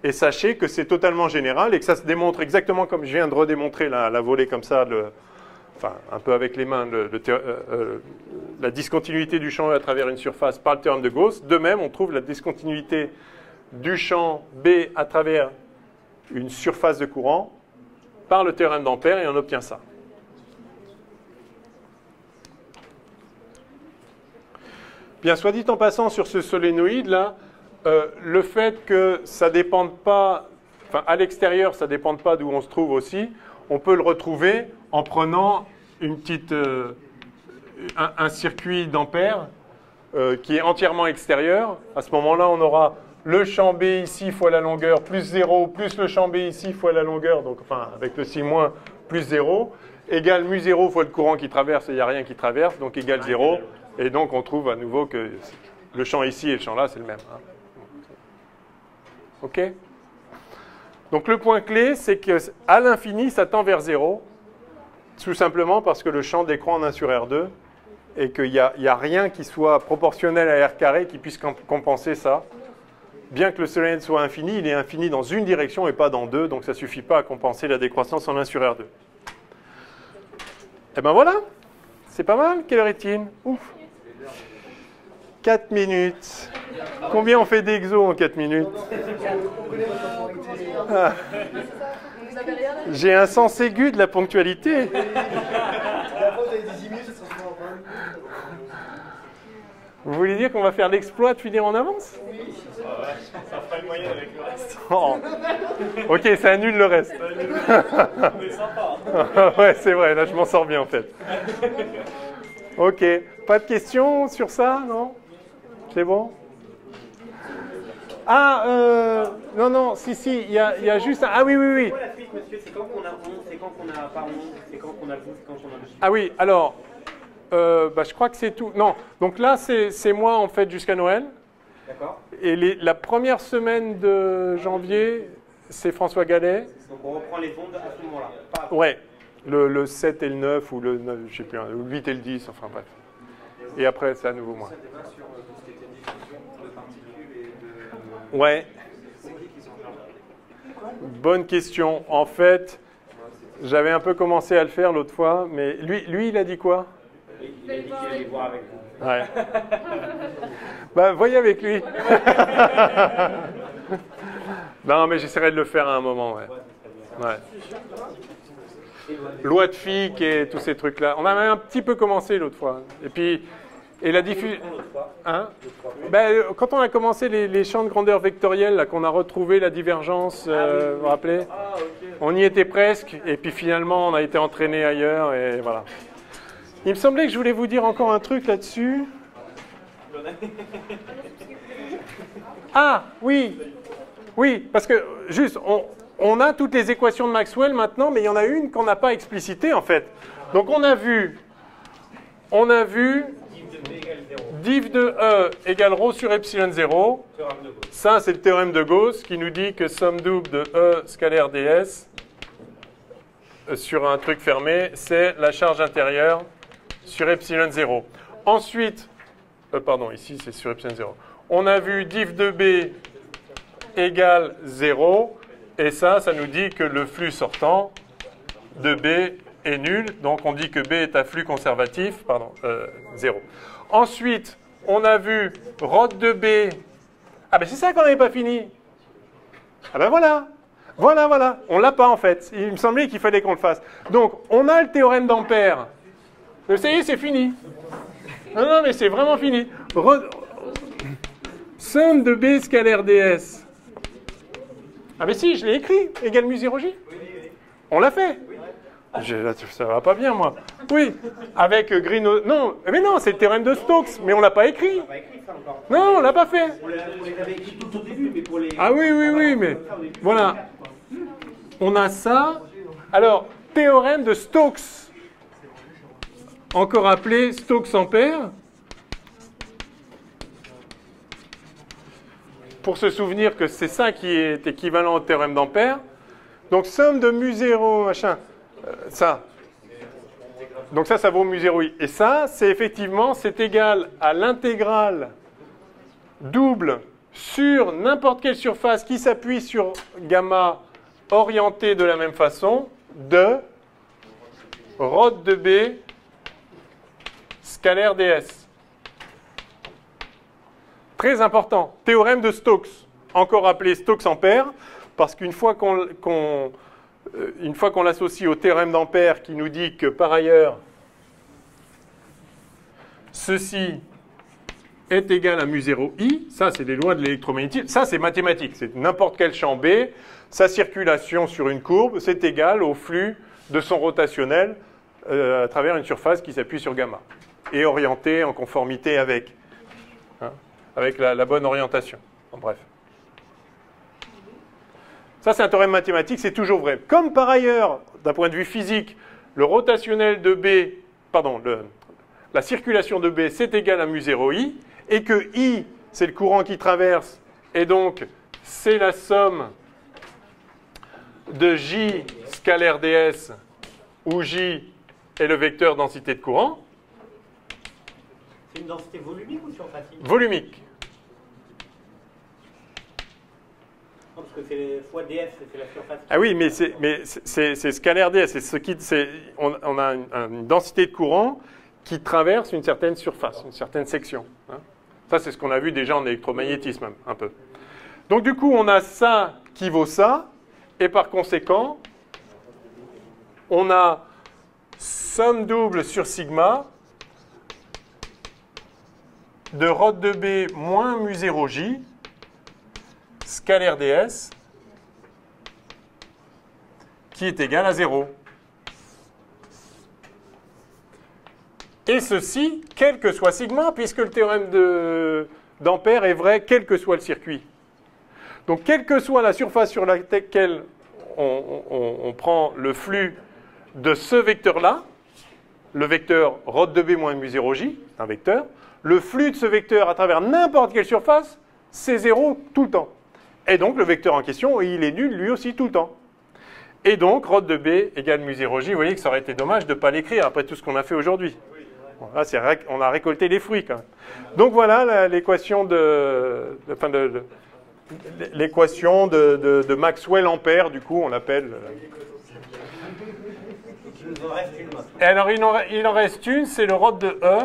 Et sachez que c'est totalement général et que ça se démontre exactement comme je viens de redémontrer la volée comme ça, enfin un peu avec les mains, la discontinuité du champ E à travers une surface par le théorème de Gauss. De même, on trouve la discontinuité du champ B à travers une surface de courant par le théorème d'Ampère et on obtient ça. Bien, soit dit en passant sur ce solénoïde-là, le fait que ça ne dépende pas, enfin à l'extérieur, ça ne dépende pas d'où on se trouve aussi, on peut le retrouver en prenant une petite, un circuit d'Ampère qui est entièrement extérieur. À ce moment-là, on aura le champ B ici fois la longueur plus 0, plus le champ B ici fois la longueur, donc enfin avec le signe moins plus 0, égale mu0 fois le courant qui traverse, et il n'y a rien qui traverse, donc égale 0. Et donc on trouve à nouveau que le champ ici et le champ là, c'est le même. Hein. OK? Donc le point clé, c'est qu'à l'infini, ça tend vers 0, tout simplement parce que le champ décroît en 1 sur R2 et qu'il n'y a rien qui soit proportionnel à R carré qui puisse compenser ça. Bien que le solénoïde soit infini, il est infini dans une direction et pas dans deux, donc ça ne suffit pas à compenser la décroissance en 1 sur R2. Et ben voilà, c'est pas mal. Quelle heure est-il? Ouf. 4 minutes. Combien on fait d'exos en 4 minutes? Ah. J'ai un sens aigu de la ponctualité. Vous voulez dire qu'on va faire l'exploit de finir en avance? Oui. Ça fera une moyenne avec le reste. Oh. Ok, ça annule le reste. On est sympa. Ouais, c'est vrai, là je m'en sors bien en fait. Ok, pas de questions sur ça, non? C'est bon? Ah, non, si, il y a juste un... Ah oui. C'est quoi la suite, monsieur? C'est quand qu'on a 11, c'est quand qu'on a pas 11, c'est quand qu'on a 12, c'est quand qu'on a 12. Ah oui, alors, je crois que c'est tout. Non, donc là, c'est moi en fait jusqu'à Noël. D'accord. Et la première semaine de janvier, c'est François Gallet. Donc on reprend les ondes à ce moment-là. Ouais. Le 7 et le 9, ou le 9, je sais plus, le 8 et le 10, enfin bref. Et après, c'est à nouveau moins. Ça débat sur tout ce qui était diffusion de particules et de... Ouais, C'est qui sont chargés? bonne question. En fait, j'avais un peu commencé à le faire l'autre fois, mais lui, il a dit quoi? Il a dit qu'il allait voir avec vous. Ouais. Bah, voyez avec lui. Non, mais j'essaierai de le faire à un moment, ouais. Ouais. Loi de Fick et tous ces trucs-là. On avait un petit peu commencé l'autre fois. Et puis, et la diffusion... Hein? Ben, quand on a commencé les champs de grandeur vectorielle, là, qu'on a retrouvé la divergence, vous vous rappelez? On y était presque, et puis finalement, on a été entraîné ailleurs, et voilà. Il me semblait que je voulais vous dire encore un truc là-dessus. Ah, oui. Oui, parce que, juste, on a toutes les équations de Maxwell maintenant, mais il y en a une qu'on n'a pas explicitée, en fait. Donc, on a vu div de E égale ρ sur epsilon 0. Ça, c'est le théorème de Gauss qui nous dit que somme double de E scalaire ds sur un truc fermé, c'est la charge intérieure sur epsilon 0. Ensuite, pardon, ici c'est sur epsilon 0. On a vu div de B égale 0, et ça nous dit que le flux sortant de B est nul, donc on dit que B est un flux conservatif, 0. Ensuite, on a vu ρ de B. Ah ben c'est ça qu'on n'avait pas fini. Ah ben voilà. Voilà. On l'a pas en fait. Il me semblait qu'il fallait qu'on le fasse. Donc, on a le théorème d'Ampère. Ça y est, c'est fini. Non, mais c'est vraiment fini. Somme de B scalaire ds. Ah mais si, je l'ai écrit. Égale mu0j. On l'a fait. Ça va pas bien, moi. Oui, avec Green... Non, mais non, c'est le théorème de Stokes, mais on l'a pas écrit. On va écrire ça encore. Non, on l'a pas fait. On les avait écrits tout au début, mais pour les... Ah oui, mais... Voilà. On a ça. Alors, théorème de Stokes. Encore appelé Stokes-Ampère. Pour se souvenir que c'est ça qui est équivalent au théorème d'Ampère. Donc, somme de mu0, machin... ça. Donc ça vaut mu0i. Et ça, c'est effectivement, c'est égal à l'intégrale double sur n'importe quelle surface qui s'appuie sur gamma orientée de la même façon de ρ de B scalaire ds. Très important. Théorème de Stokes, encore appelé Stokes-Ampère, parce qu'une fois qu'on l'associe au théorème d'Ampère qui nous dit que par ailleurs, ceci est égal à mu0i, ça c'est les lois de l'électromagnétisme, ça c'est mathématique, c'est n'importe quel champ B, sa circulation sur une courbe, c'est égal au flux de son rotationnel à travers une surface qui s'appuie sur gamma, et orienté en conformité avec, avec la bonne orientation. En bref. Ça, c'est un théorème mathématique, c'est toujours vrai. Comme par ailleurs, d'un point de vue physique, le rotationnel de B, la circulation de B, c'est égal à mu0i, et que I, c'est le courant qui traverse, et donc c'est la somme de J scalaire ds, où J est le vecteur densité de courant. C'est une densité volumique ou surfacique? Volumique. Parce que c'est fois ds, c'est la surface. Ah oui, mais c'est scalaire ds. On a une densité de courant qui traverse une certaine surface, une certaine section. Ça, c'est ce qu'on a vu déjà en électromagnétisme, un peu. Donc, du coup, on a ça qui vaut ça. Et par conséquent, on a somme double sur sigma de ρ de B moins mu0j scalaire ds qui est égal à 0. Et ceci, quel que soit sigma, puisque le théorème d'Ampère est vrai, quel que soit le circuit. Donc, quelle que soit la surface sur laquelle on prend le flux de ce vecteur-là, le vecteur ρ de B moins mu0j, un vecteur, le flux de ce vecteur à travers n'importe quelle surface, c'est 0 tout le temps. Et donc, le vecteur en question, il est nul lui aussi tout le temps. Et donc, rod de B égale mu0j. Vous voyez que ça aurait été dommage de ne pas l'écrire après tout ce qu'on a fait aujourd'hui. Bon, là, on a récolté les fruits quand même. Donc voilà l'équation l'équation de Maxwell-Ampère, du coup, on l'appelle. Et alors, il en reste une, c'est le rod de E.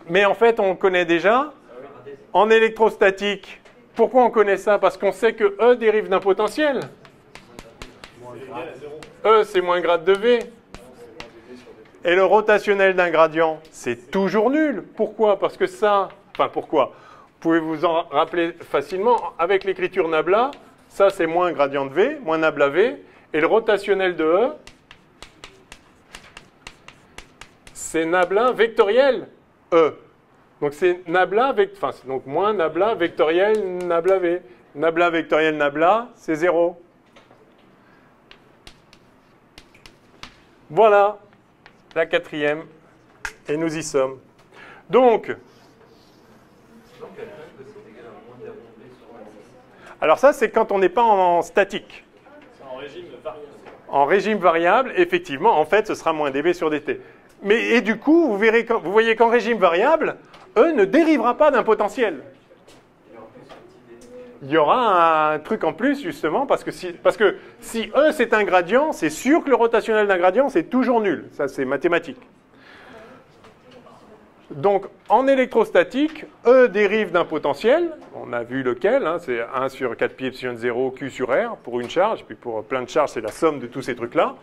Mais en fait, on le connaît déjà. En électrostatique, pourquoi on connaît ça? Parce qu'on sait que E dérive d'un potentiel. E, c'est moins grade de V. Et le rotationnel d'un gradient, c'est toujours nul. Pourquoi? Parce que ça... Enfin, pourquoi? Vous pouvez vous en rappeler facilement. Avec l'écriture nabla, ça, c'est moins gradient de V, moins nabla V. Et le rotationnel de E, c'est nabla vectoriel E. Donc, c'est nabla, donc moins nabla vectoriel nabla V. Nabla vectoriel nabla, c'est 0. Voilà la quatrième, et nous y sommes. Donc, alors ça, c'est quand on n'est pas en statique. C'est en régime variable. En régime variable, effectivement, en fait, ce sera moins dB sur dt. Et du coup, vous voyez qu'en régime variable, E ne dérivera pas d'un potentiel. Il y aura un truc en plus, justement, parce que si E c'est un gradient, c'est sûr que le rotationnel d'un gradient, c'est toujours nul. Ça, c'est mathématique. Donc, en électrostatique, E dérive d'un potentiel. On a vu lequel, hein, c'est 1 sur 4 pi epsilon 0 Q sur R pour une charge. Puis pour plein de charges, c'est la somme de tous ces trucs-là.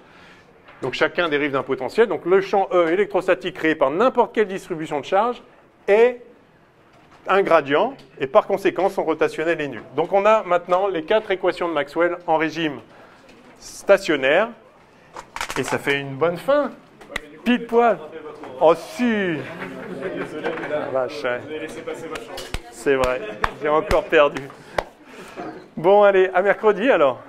Donc, chacun dérive d'un potentiel. Donc, le champ E électrostatique créé par n'importe quelle distribution de charge est un gradient, et par conséquent, son rotationnel est nul. Donc on a maintenant les 4 équations de Maxwell en régime stationnaire, et ça fait une bonne fin. Pile poil. Oh si. Vache, hein. Vous avez laissé passer votre chance. C'est vrai, j'ai encore perdu. Bon, allez, à mercredi alors.